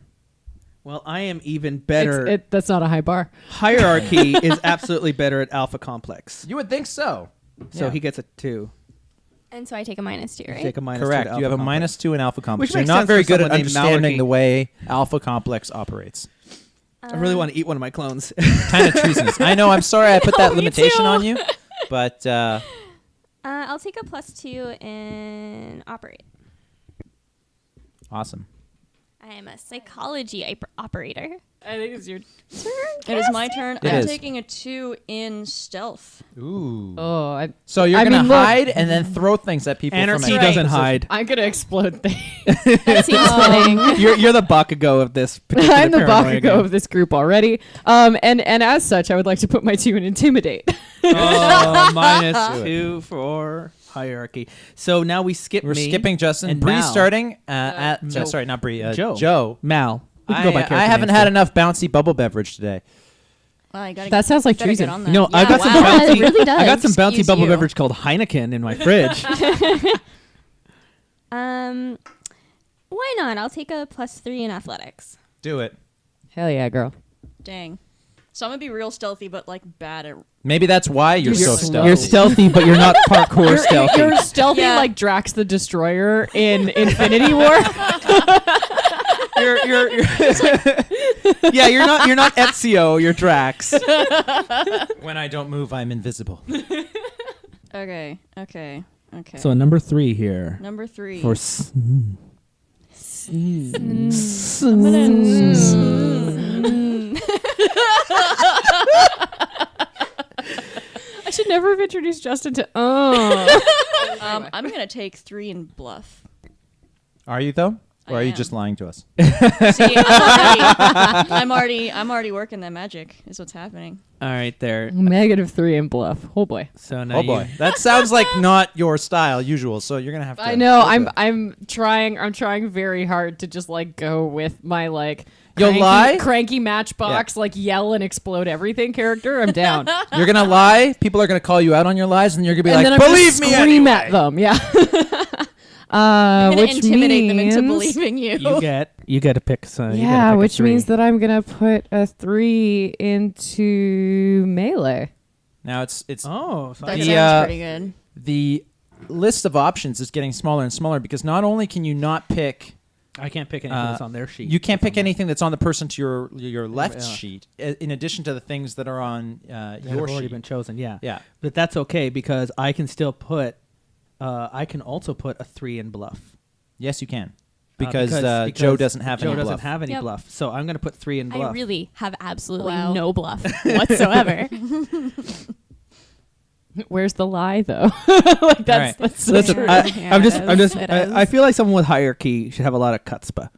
Speaker 3: Well, I am even better.
Speaker 4: That's not a high bar.
Speaker 3: Hierarchy is absolutely better at Alpha Complex.
Speaker 5: You would think so.
Speaker 3: So
Speaker 5: Yeah.
Speaker 3: he gets a 2.
Speaker 1: And so I take a -2, right?
Speaker 3: Take a -2
Speaker 5: Correct.
Speaker 3: to
Speaker 5: You have a
Speaker 3: Alpha Complex.
Speaker 5: -2 in Alpha Complex.
Speaker 3: Which
Speaker 5: You're
Speaker 3: makes
Speaker 5: not
Speaker 3: sense
Speaker 5: very
Speaker 3: for
Speaker 5: good at
Speaker 3: someone named
Speaker 5: understanding
Speaker 3: Malarkey.
Speaker 5: the way Alpha Complex operates.
Speaker 3: I really want to eat one of my clones.
Speaker 5: Kind of treasonous. I know. I'm sorry I put that
Speaker 1: me
Speaker 5: limitation
Speaker 1: too.
Speaker 5: on you, but
Speaker 1: I'll take a +2 in operate.
Speaker 5: awesome.
Speaker 1: I am a psychology operator.
Speaker 4: I think it's your
Speaker 6: It is my turn.
Speaker 5: It
Speaker 6: I'm
Speaker 5: is.
Speaker 6: taking a 2 in stealth.
Speaker 5: Ooh.
Speaker 4: Oh,
Speaker 5: So you're
Speaker 4: I
Speaker 5: gonna
Speaker 4: mean, look-
Speaker 5: hide and then throw things at people.
Speaker 3: Anarchy
Speaker 5: from a
Speaker 3: doesn't
Speaker 5: position.
Speaker 3: hide.
Speaker 4: I'm gonna explode things.
Speaker 1: That seems fitting.
Speaker 3: You're the Bakugo of this particular
Speaker 4: I'm the
Speaker 3: paranoia
Speaker 4: Bakugo
Speaker 3: game.
Speaker 4: of this group already. And as such, I would like to put my 2 in intimidate.
Speaker 3: Oh, -2 for hierarchy. So now we skip
Speaker 5: We're
Speaker 3: me.
Speaker 5: skipping Justin.
Speaker 3: and
Speaker 5: Bree's
Speaker 3: Mal.
Speaker 5: starting at
Speaker 3: Joe.
Speaker 5: sorry, not Bree.
Speaker 3: Joe.
Speaker 5: Joe.
Speaker 3: Mal. We can go by
Speaker 5: I
Speaker 3: character
Speaker 5: haven't
Speaker 3: names
Speaker 5: had
Speaker 3: still.
Speaker 5: enough bouncy bubble beverage today.
Speaker 6: Well, I gotta,
Speaker 4: That sounds like
Speaker 6: better
Speaker 4: treason.
Speaker 6: get on that.
Speaker 3: You know, I've got some
Speaker 1: wow.
Speaker 3: bouncy.
Speaker 1: It really does.
Speaker 3: I got some bouncy
Speaker 6: Excuse
Speaker 3: bubble
Speaker 6: you.
Speaker 3: beverage called Heineken in my fridge.
Speaker 1: Why not? I'll take a +3 in athletics.
Speaker 5: Do it.
Speaker 4: Hell yeah, girl.
Speaker 6: Dang. So I'm gonna be real stealthy, but like bad at.
Speaker 5: Maybe that's why you're so stealthy.
Speaker 3: You're stealthy, but you're not parkour stealthy.
Speaker 4: You're stealthy
Speaker 6: Yeah.
Speaker 4: like Drax the Destroyer in Infinity War.
Speaker 3: you're yeah, you're not Ezio, you're Drax.
Speaker 5: When I don't move, I'm invisible.
Speaker 6: Okay.
Speaker 3: So a number 3 here
Speaker 6: Number 3.
Speaker 3: for
Speaker 4: I should never have introduced Justin to.
Speaker 6: I'm gonna take 3 in bluff.
Speaker 5: Are you though, or
Speaker 6: I
Speaker 5: are you
Speaker 6: am.
Speaker 5: just lying to us?
Speaker 6: See, I'm already working that magic. Is what's happening.
Speaker 3: All right there.
Speaker 4: -3 in bluff. Oh boy.
Speaker 3: So now
Speaker 5: Oh boy, that sounds like not your style, usual. So you're gonna have to.
Speaker 4: I know.
Speaker 5: go for it.
Speaker 4: I'm trying very hard to just like go with my like.
Speaker 5: You'll lie?
Speaker 4: Cranky Matchbox, like yell and explode everything character. I'm down.
Speaker 5: You're gonna lie. People are gonna call you out on your lies, and you're gonna be
Speaker 4: and then
Speaker 5: like,
Speaker 4: I'm
Speaker 5: "Believe
Speaker 4: gonna
Speaker 5: me
Speaker 4: scream
Speaker 5: anyway."
Speaker 4: at them. Yeah.
Speaker 6: I'm gonna
Speaker 4: which
Speaker 6: intimidate
Speaker 4: means,
Speaker 6: them into believing you.
Speaker 3: you get to pick some.
Speaker 4: Yeah, which means
Speaker 3: that
Speaker 4: that I'm gonna put a 3 into melee.
Speaker 5: Now it's
Speaker 3: Oh, so
Speaker 6: That
Speaker 5: The,
Speaker 6: sounds pretty good.
Speaker 5: the list of options is getting smaller and smaller because not only can you not pick,
Speaker 3: I can't pick anything that's on their sheet.
Speaker 5: you can't pick anything that's on the person to your left
Speaker 3: Yeah.
Speaker 5: sheet, in addition to the things that are on
Speaker 3: that have
Speaker 5: your
Speaker 3: already
Speaker 5: sheet.
Speaker 3: been chosen. Yeah.
Speaker 5: Yeah.
Speaker 3: But that's okay because I can still put. I can also put a 3 in bluff.
Speaker 5: Yes, you can. Because Joe doesn't have
Speaker 3: Joe
Speaker 5: any
Speaker 3: doesn't
Speaker 5: bluff.
Speaker 3: have any
Speaker 1: Yep.
Speaker 3: bluff. So I'm going to put 3 in bluff.
Speaker 1: I really have absolutely
Speaker 6: Wow.
Speaker 1: no bluff whatsoever.
Speaker 4: Where's the lie, though? Like that's,
Speaker 5: Right.
Speaker 4: that's so
Speaker 3: Listen,
Speaker 4: true.
Speaker 3: I feel like someone with hierarchy should have a lot of chutzpah.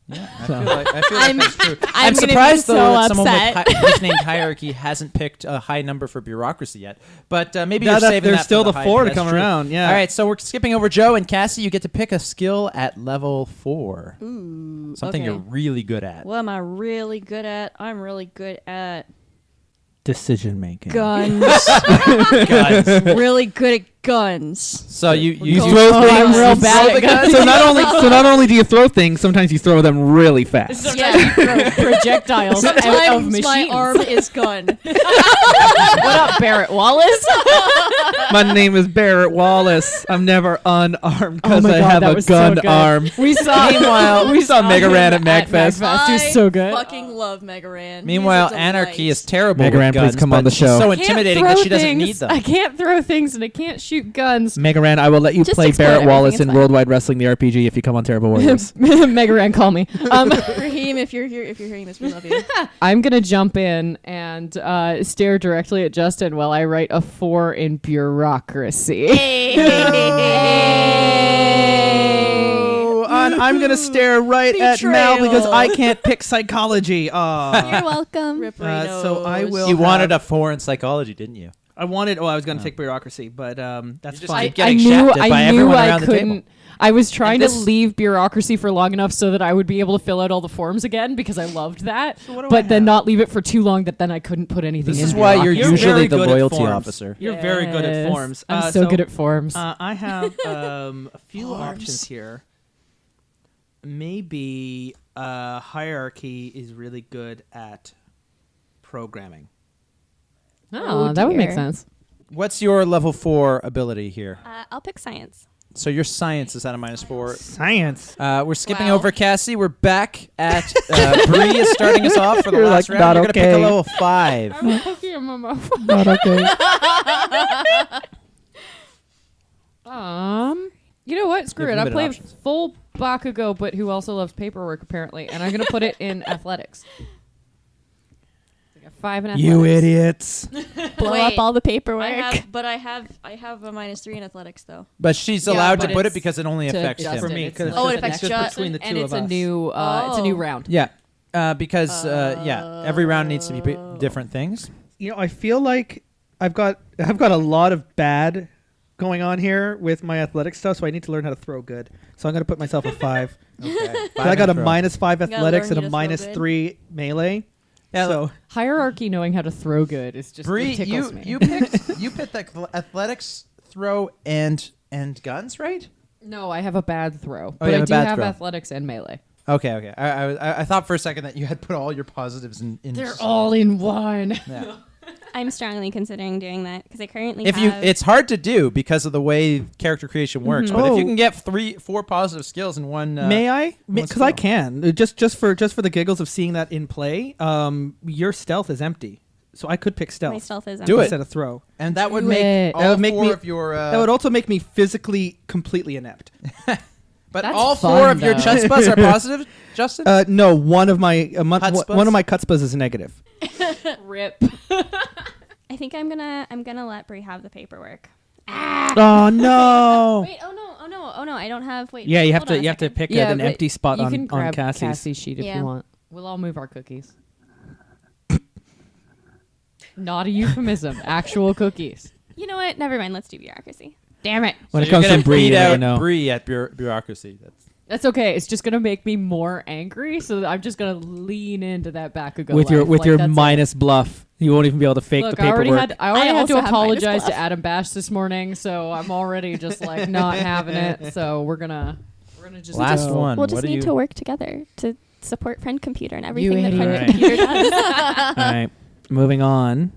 Speaker 5: Yeah, I feel like that's true.
Speaker 1: I'm gonna be
Speaker 5: surprised though
Speaker 1: so
Speaker 5: that someone
Speaker 1: upset.
Speaker 5: with who's named hierarchy hasn't picked a high number for bureaucry yet. But maybe
Speaker 3: Yeah,
Speaker 5: you're saving
Speaker 3: there's
Speaker 5: that
Speaker 3: still
Speaker 5: for
Speaker 3: the
Speaker 5: high-
Speaker 3: 4 to
Speaker 5: that's
Speaker 3: come
Speaker 5: true.
Speaker 3: around. Yeah.
Speaker 5: All right, so we're skipping over Joe and Cassie. You get to pick a skill at level 4.
Speaker 6: Ooh,
Speaker 5: Something
Speaker 6: okay.
Speaker 5: you're really good at.
Speaker 6: What am I really good at? I'm really good at
Speaker 3: Decision making.
Speaker 6: guns.
Speaker 5: Guns.
Speaker 6: Really good at guns.
Speaker 5: So you
Speaker 6: Go
Speaker 5: throw
Speaker 6: for
Speaker 5: things.
Speaker 6: it.
Speaker 4: real
Speaker 5: you
Speaker 4: bad
Speaker 5: throw
Speaker 4: at
Speaker 5: the
Speaker 4: guns.
Speaker 3: So not only do you throw things, sometimes you throw them really fast.
Speaker 6: Yeah.
Speaker 4: Projectiles out of
Speaker 6: Sometimes
Speaker 4: machines.
Speaker 6: my arm is gun.
Speaker 4: What up, Barrett Wallace?
Speaker 3: My name is Barrett Wallace. I'm never unarmed because
Speaker 4: Oh my
Speaker 3: I
Speaker 4: God,
Speaker 3: have
Speaker 4: that
Speaker 3: a
Speaker 4: was so
Speaker 3: gun
Speaker 4: good.
Speaker 3: arm.
Speaker 4: We saw.
Speaker 5: Meanwhile,
Speaker 3: we saw Mega
Speaker 4: him
Speaker 3: Ran at MagFest.
Speaker 4: He was so good.
Speaker 6: I fucking love Mega Ran.
Speaker 5: Meanwhile,
Speaker 6: He's a
Speaker 5: Anarchy
Speaker 6: delight.
Speaker 5: is terrible.
Speaker 3: Mega
Speaker 5: with
Speaker 3: Ran, please
Speaker 5: guns,
Speaker 3: come on
Speaker 5: but
Speaker 3: the
Speaker 5: she's
Speaker 3: show.
Speaker 5: so
Speaker 4: Can't
Speaker 5: intimidating
Speaker 4: throw
Speaker 5: that she doesn't
Speaker 4: things.
Speaker 5: need them.
Speaker 4: I can't throw things and I can't shoot guns.
Speaker 3: Mega Ran, I will let you
Speaker 1: Just
Speaker 3: play
Speaker 1: explode
Speaker 3: Barrett
Speaker 1: everything,
Speaker 3: Wallace
Speaker 1: it's
Speaker 3: in
Speaker 1: fine.
Speaker 3: Worldwide Wrestling the RPG if you come on Terrible Warriors.
Speaker 4: Mega Ran, call me.
Speaker 6: Raheem, if you're hearing this, we love you.
Speaker 4: I'm gonna jump in and stare directly at Justin while I write a 4 in bureaucracy.
Speaker 3: Oh, and I'm gonna stare right at Mel because I can't pick psychology.
Speaker 1: You're
Speaker 3: Aw.
Speaker 1: welcome.
Speaker 3: So I will.
Speaker 5: You wanted
Speaker 3: have-
Speaker 5: a 4 in psychology, didn't you?
Speaker 3: I wanted. Oh, I was gonna take bureaucracy, but that's
Speaker 5: just
Speaker 3: fine.
Speaker 5: keep getting shafted by everyone around the table.
Speaker 4: I was trying
Speaker 5: And
Speaker 4: to
Speaker 5: this-
Speaker 4: leave bureaucracy for long enough so that I would be able to fill out all the forms again because I loved that,
Speaker 3: what do I
Speaker 4: but then
Speaker 3: have?
Speaker 4: not leave it for too long that then I couldn't put anything
Speaker 5: This
Speaker 4: in.
Speaker 5: is why you're
Speaker 3: You're
Speaker 5: usually
Speaker 3: very
Speaker 5: the
Speaker 3: good at
Speaker 5: loyalty
Speaker 3: forms.
Speaker 5: officer.
Speaker 3: You're very good at
Speaker 4: Yes.
Speaker 3: forms.
Speaker 4: I'm so good at forms.
Speaker 3: I have a few options here. Maybe hierarchy is really good at programming.
Speaker 4: Oh, that would make
Speaker 1: dear.
Speaker 4: sense.
Speaker 5: What's your level 4 ability here?
Speaker 1: I'll pick science.
Speaker 5: So your science is at a -4.
Speaker 3: Science.
Speaker 5: We're skipping
Speaker 6: Wow.
Speaker 5: over Cassie. We're back at Bree is starting us off for the
Speaker 3: You're
Speaker 5: last
Speaker 3: like,
Speaker 5: round.
Speaker 3: not
Speaker 5: You're gonna pick a
Speaker 3: okay.
Speaker 5: level 5.
Speaker 3: Not okay.
Speaker 4: You know what? Screw
Speaker 5: You
Speaker 4: it.
Speaker 5: have
Speaker 4: I play
Speaker 5: limited options.
Speaker 4: full Bakugo, but who also loves paperwork apparently, and I'm gonna put it in athletics. Like a 5 in athletics.
Speaker 3: You idiots.
Speaker 1: Blow
Speaker 6: Wait,
Speaker 1: up all the paperwork.
Speaker 6: I have a -3 in athletics though.
Speaker 5: But she's
Speaker 4: Yeah,
Speaker 5: allowed
Speaker 4: but
Speaker 5: to put it
Speaker 4: it's
Speaker 5: because it only
Speaker 4: to
Speaker 5: affects
Speaker 4: Justin.
Speaker 5: him.
Speaker 3: For me,
Speaker 4: It's
Speaker 3: 'cause
Speaker 4: like-
Speaker 6: Oh, it
Speaker 3: it's
Speaker 6: affects
Speaker 3: just
Speaker 6: Justin,
Speaker 3: between the
Speaker 4: and
Speaker 3: two
Speaker 4: it's
Speaker 3: of
Speaker 4: a
Speaker 3: us.
Speaker 4: new it's a new round.
Speaker 5: Yeah, because every round needs to be different things.
Speaker 3: You know, I feel like I've got a lot of bad going on here with my athletic stuff, so I need to learn how to throw good. So I'm gonna put myself a 5.
Speaker 5: Okay.
Speaker 3: I got a
Speaker 5: throw.
Speaker 3: -5
Speaker 6: gotta
Speaker 3: athletics
Speaker 6: learn
Speaker 3: and
Speaker 6: you
Speaker 3: a
Speaker 6: to throw good.
Speaker 3: -3 melee.
Speaker 5: Yeah,
Speaker 3: So
Speaker 4: Hierarchy knowing how to throw good is just
Speaker 5: Bree,
Speaker 4: it tickles me.
Speaker 5: you picked athletics, throw, and guns, right?
Speaker 4: No, I have a bad throw,
Speaker 5: you
Speaker 4: but I
Speaker 5: have a
Speaker 4: do
Speaker 5: bad
Speaker 4: have
Speaker 5: throw.
Speaker 4: athletics and melee.
Speaker 5: Okay. I thought for a second that you had put all your positives in.
Speaker 4: They're all in one.
Speaker 5: Yeah.
Speaker 1: I'm strongly considering doing that because I currently
Speaker 5: If
Speaker 1: have.
Speaker 5: it's hard to do because of the way character creation works, but if you
Speaker 3: Oh.
Speaker 5: can get 4 positive skills in one,
Speaker 3: may I?
Speaker 5: let's
Speaker 3: Because I
Speaker 5: go.
Speaker 3: can. Just for the giggles of seeing that in play. Your stealth is empty, so I could pick stealth.
Speaker 1: my stealth is
Speaker 5: Do it.
Speaker 3: instead of throw.
Speaker 5: and that would
Speaker 4: Do
Speaker 5: make
Speaker 4: it.
Speaker 5: all
Speaker 3: That would make
Speaker 5: 4
Speaker 3: me-
Speaker 5: of your.
Speaker 3: That would also make me physically completely inept.
Speaker 5: But
Speaker 4: That's
Speaker 5: all 4
Speaker 4: fun,
Speaker 5: of your
Speaker 4: though.
Speaker 5: chutzpahs are positive, Justin.
Speaker 3: No, one of my
Speaker 5: Chutzpahs?
Speaker 3: one of my chutzpahs is negative.
Speaker 4: Rip.
Speaker 1: I think I'm gonna let Bree have the paperwork.
Speaker 3: Oh no!
Speaker 1: Wait, oh no, I don't have. Wait.
Speaker 3: Yeah, you have
Speaker 1: hold on
Speaker 3: to
Speaker 1: a
Speaker 3: you have to
Speaker 1: second.
Speaker 3: pick
Speaker 4: Yeah,
Speaker 3: an
Speaker 4: but
Speaker 3: empty spot
Speaker 4: you
Speaker 3: on
Speaker 4: can grab
Speaker 3: Cassie's.
Speaker 4: sheet if
Speaker 6: Yeah.
Speaker 4: you want. We'll all move our cookies. Not a euphemism. Actual cookies.
Speaker 1: You know what? Never mind. Let's do bureaucracy.
Speaker 4: Damn it.
Speaker 3: When
Speaker 5: So
Speaker 3: it comes
Speaker 5: you're gonna
Speaker 3: from Bree,
Speaker 5: beat
Speaker 3: you never
Speaker 5: out
Speaker 3: know.
Speaker 5: Bree at bureaucracy.
Speaker 4: That's okay. It's just gonna make me more angry, so that I'm just gonna lean into that Bakugo
Speaker 3: with your
Speaker 4: life. Like, that's it.
Speaker 3: minus bluff. You won't even be able to fake
Speaker 4: Look,
Speaker 3: the
Speaker 4: I
Speaker 3: paperwork.
Speaker 4: already had
Speaker 1: also
Speaker 4: to
Speaker 1: have minus
Speaker 4: apologize to
Speaker 1: bluff.
Speaker 4: Adam Bash this morning, so I'm already just like not having it. So we're gonna just
Speaker 5: Last
Speaker 4: go.
Speaker 5: one.
Speaker 1: We'll just
Speaker 5: What do
Speaker 1: need
Speaker 5: you-
Speaker 1: to work together to support Friend Computer and everything that
Speaker 4: idiot.
Speaker 1: Friend
Speaker 3: Right.
Speaker 1: Computer does.
Speaker 3: All right, moving on.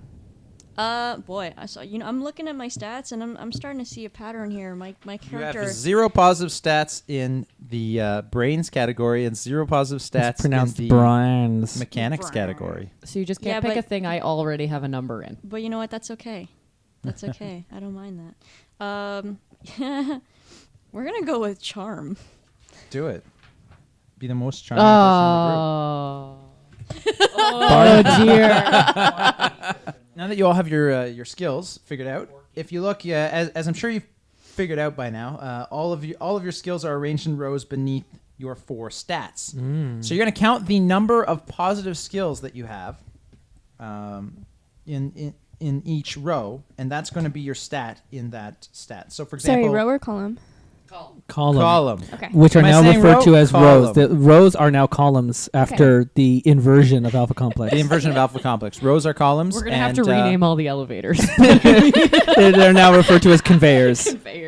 Speaker 6: Boy, I saw. I'm looking at my stats, and I'm starting to see a pattern here. My
Speaker 5: You
Speaker 6: character.
Speaker 5: have 0 positive stats in the brains category and 0 positive stats
Speaker 3: It's pronounced
Speaker 5: in the
Speaker 3: Brines.
Speaker 5: mechanics category.
Speaker 4: So you just
Speaker 6: Yeah,
Speaker 4: can't pick a
Speaker 6: but-
Speaker 4: thing I already have a number in.
Speaker 6: But you know what? That's okay. That's okay. I don't mind that. We're gonna go with charm.
Speaker 5: Do it. Be the most charming person in the group.
Speaker 4: Oh dear.
Speaker 5: Now that you all have your skills figured out, if you look, as I'm sure you've figured out by now, all of your skills are arranged in rows beneath your 4 stats. So you're going to count the number of positive skills that you have in each row, and that's going to be your stat in that stat. So, for example,
Speaker 1: Sorry, row or column?
Speaker 3: Column.
Speaker 1: Okay.
Speaker 3: Which are
Speaker 5: Am I
Speaker 3: now
Speaker 5: saying
Speaker 3: referred
Speaker 5: row?
Speaker 3: to as
Speaker 5: Column.
Speaker 3: rows. The rows are now columns after the inversion of alpha complex.
Speaker 5: the inversion of alpha complex. Rows are columns.
Speaker 4: We're gonna have
Speaker 5: and,
Speaker 4: to rename all the elevators.
Speaker 3: They're now referred to as conveyors.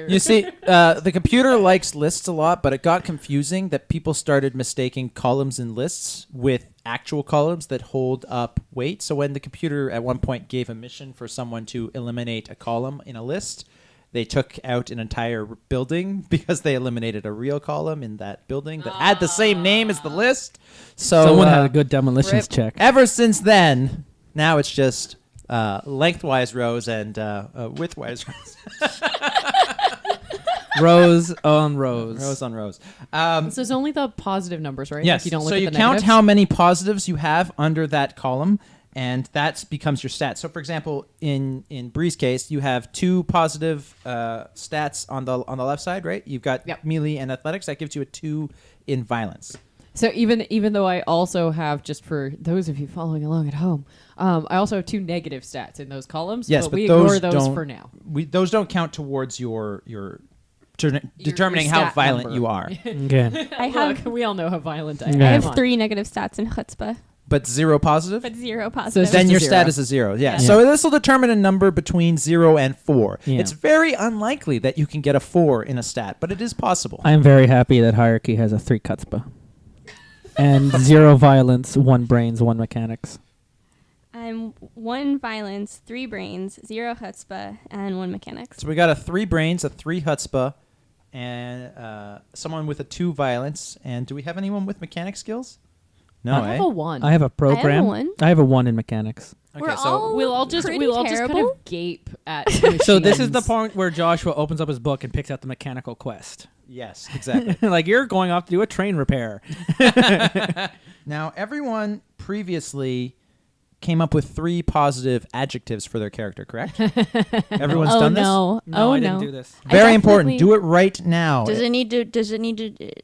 Speaker 5: You see, the computer likes lists a lot, but it got confusing that people started mistaking columns and lists with actual columns that hold up weight. So when the computer at one point gave a mission for someone to eliminate a column in a list, they took out an entire building because they eliminated a real column in that building that had the same name as the list. So
Speaker 3: Someone had a good demolitions
Speaker 6: Rip.
Speaker 3: check.
Speaker 5: ever since then, now it's just lengthwise rows and widthwise rows.
Speaker 3: Rows on rows.
Speaker 5: Rows on rows.
Speaker 4: So it's only the positive numbers, right?
Speaker 5: Yes.
Speaker 4: Like you don't look
Speaker 5: so
Speaker 4: at
Speaker 5: you
Speaker 4: the
Speaker 5: count
Speaker 4: negatives?
Speaker 5: how many positives you have under that column, and that becomes your stat. So, for example, in Bree's case, you have 2 positive stats on the left side, right? You've got
Speaker 4: Yep.
Speaker 5: melee and athletics. That gives you a 2 in violence.
Speaker 4: So even though I also have, just for those of you following along at home, I also have 2 negative stats in those columns.
Speaker 5: Yes,
Speaker 4: but
Speaker 5: but
Speaker 4: we
Speaker 5: those
Speaker 4: ignore those
Speaker 5: don't-
Speaker 4: for now.
Speaker 5: Those don't count towards your determining how
Speaker 4: stat
Speaker 5: violent
Speaker 4: number.
Speaker 5: you are.
Speaker 3: Okay.
Speaker 1: I have
Speaker 4: Look, we all know how violent I am.
Speaker 3: Yeah.
Speaker 1: I
Speaker 4: Come
Speaker 1: have
Speaker 4: on.
Speaker 1: 3 negative stats in chutzpah,
Speaker 5: But 0 positive?
Speaker 1: but 0
Speaker 4: So
Speaker 1: positive.
Speaker 4: it's
Speaker 5: Then
Speaker 4: just a
Speaker 5: your
Speaker 4: 0.
Speaker 5: stat is a 0. Yeah.
Speaker 1: Yeah.
Speaker 5: So this will determine a number between 0 and 4.
Speaker 3: Yeah.
Speaker 5: It's very unlikely that you can get a 4 in a stat, but it is possible.
Speaker 3: I am very happy that hierarchy has a 3 chutzpah. And 0 violence, 1 brains, 1 mechanics.
Speaker 1: I'm 1 violence, 3 brains, 0 chutzpah, and 1 mechanics.
Speaker 5: So we got a 3 brains, a 3 chutzpah, and someone with a 2 violence. And do we have anyone with mechanic skills? No,
Speaker 4: I have a 1.
Speaker 3: I have a program.
Speaker 1: one.
Speaker 3: I have a 1 in mechanics.
Speaker 1: We're all
Speaker 4: we'll all just
Speaker 1: pretty
Speaker 4: kind
Speaker 1: terrible.
Speaker 4: of gape at
Speaker 3: So this is the
Speaker 4: machines.
Speaker 3: point where Joshua opens up his book and picks out the mechanical quest.
Speaker 5: Yes, exactly.
Speaker 3: Like, you're going off to do a train repair.
Speaker 5: Now, everyone previously came up with 3 positive adjectives for their character, correct? Everyone's
Speaker 1: Oh
Speaker 5: done this?
Speaker 1: no!
Speaker 3: No,
Speaker 1: oh
Speaker 3: I
Speaker 1: no!
Speaker 3: didn't do this.
Speaker 1: I
Speaker 5: Very important.
Speaker 1: definitely-
Speaker 5: Do it right now.
Speaker 6: Does it need to?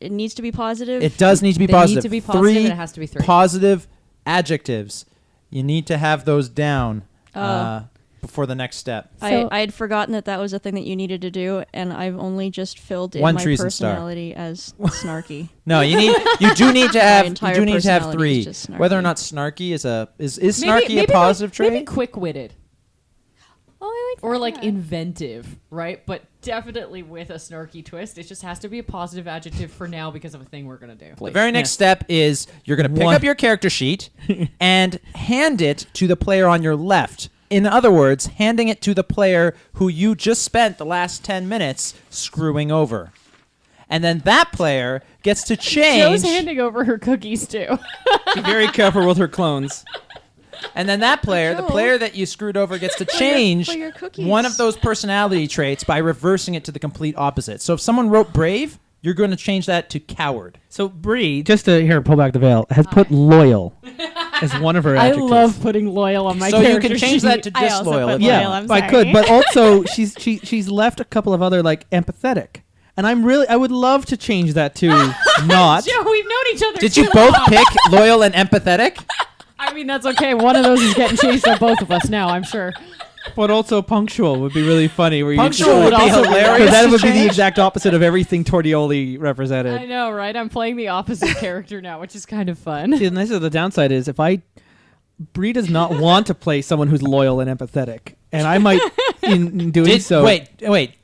Speaker 6: It needs to be positive.
Speaker 5: It does need to be
Speaker 4: They need
Speaker 5: positive.
Speaker 4: to be positive
Speaker 5: 3
Speaker 4: and it has to be 3.
Speaker 5: positive adjectives. You need to have those down
Speaker 6: Oh.
Speaker 5: before the next step.
Speaker 1: So-
Speaker 6: I had forgotten that was a thing that you needed to do, and I've only just filled in
Speaker 5: 1
Speaker 6: my
Speaker 5: treason star.
Speaker 6: personality as snarky.
Speaker 5: No, you do need to have
Speaker 6: entire
Speaker 5: you do need to have
Speaker 6: personality is
Speaker 5: 3.
Speaker 6: just snarky.
Speaker 5: Whether or not snarky is snarky a positive trait?
Speaker 4: Maybe quick-witted.
Speaker 1: Oh, I like
Speaker 4: Or
Speaker 1: that,
Speaker 4: like
Speaker 1: yeah.
Speaker 4: inventive, right? But definitely with a snarky twist. It just has to be a positive adjective for now because of a thing we're going to do.
Speaker 5: The very next step is you're going to pick up your character sheet and hand it to the player on your left. In other words, handing it to the player who you just spent the last 10 minutes screwing over. And then that player gets to change.
Speaker 4: Joe's handing over her cookies too.
Speaker 3: Be very careful with her clones.
Speaker 5: And then that player, the
Speaker 6: Joe.
Speaker 5: player that you screwed over, gets to change
Speaker 6: for your cookies.
Speaker 5: one of those personality traits by reversing it to the complete opposite. So if someone wrote brave, you're going to change that to coward.
Speaker 3: So Bree, just to pull back the veil, has put loyal as one of her
Speaker 4: I
Speaker 3: adjectives.
Speaker 4: love putting loyal on my
Speaker 5: So you
Speaker 4: character
Speaker 5: can change
Speaker 4: sheet.
Speaker 5: that to
Speaker 1: I also
Speaker 5: disloyal.
Speaker 1: put
Speaker 5: if-
Speaker 1: loyal.
Speaker 3: Yeah,
Speaker 1: I'm
Speaker 3: I could,
Speaker 1: sorry.
Speaker 3: but also she's left a couple of other like empathetic, and I would love to change that to not.
Speaker 4: Joe, we've known each other.
Speaker 5: Did
Speaker 4: too
Speaker 5: you both pick loyal and empathetic?
Speaker 4: I mean, that's okay. One of those is getting changed on both of us now, I'm sure.
Speaker 3: But also punctual would be really funny. Where
Speaker 5: Punctual
Speaker 3: you
Speaker 5: would be
Speaker 3: also,
Speaker 5: hilarious
Speaker 3: because that
Speaker 5: to
Speaker 3: would be the
Speaker 5: change.
Speaker 3: exact opposite of everything Tortioli represented.
Speaker 4: I know, right? I'm playing the opposite character now, which is kind of fun.
Speaker 3: See, and this is the downside is Bree does not want to play someone who's loyal and empathetic, and I might
Speaker 7: in doing so.
Speaker 5: Wait,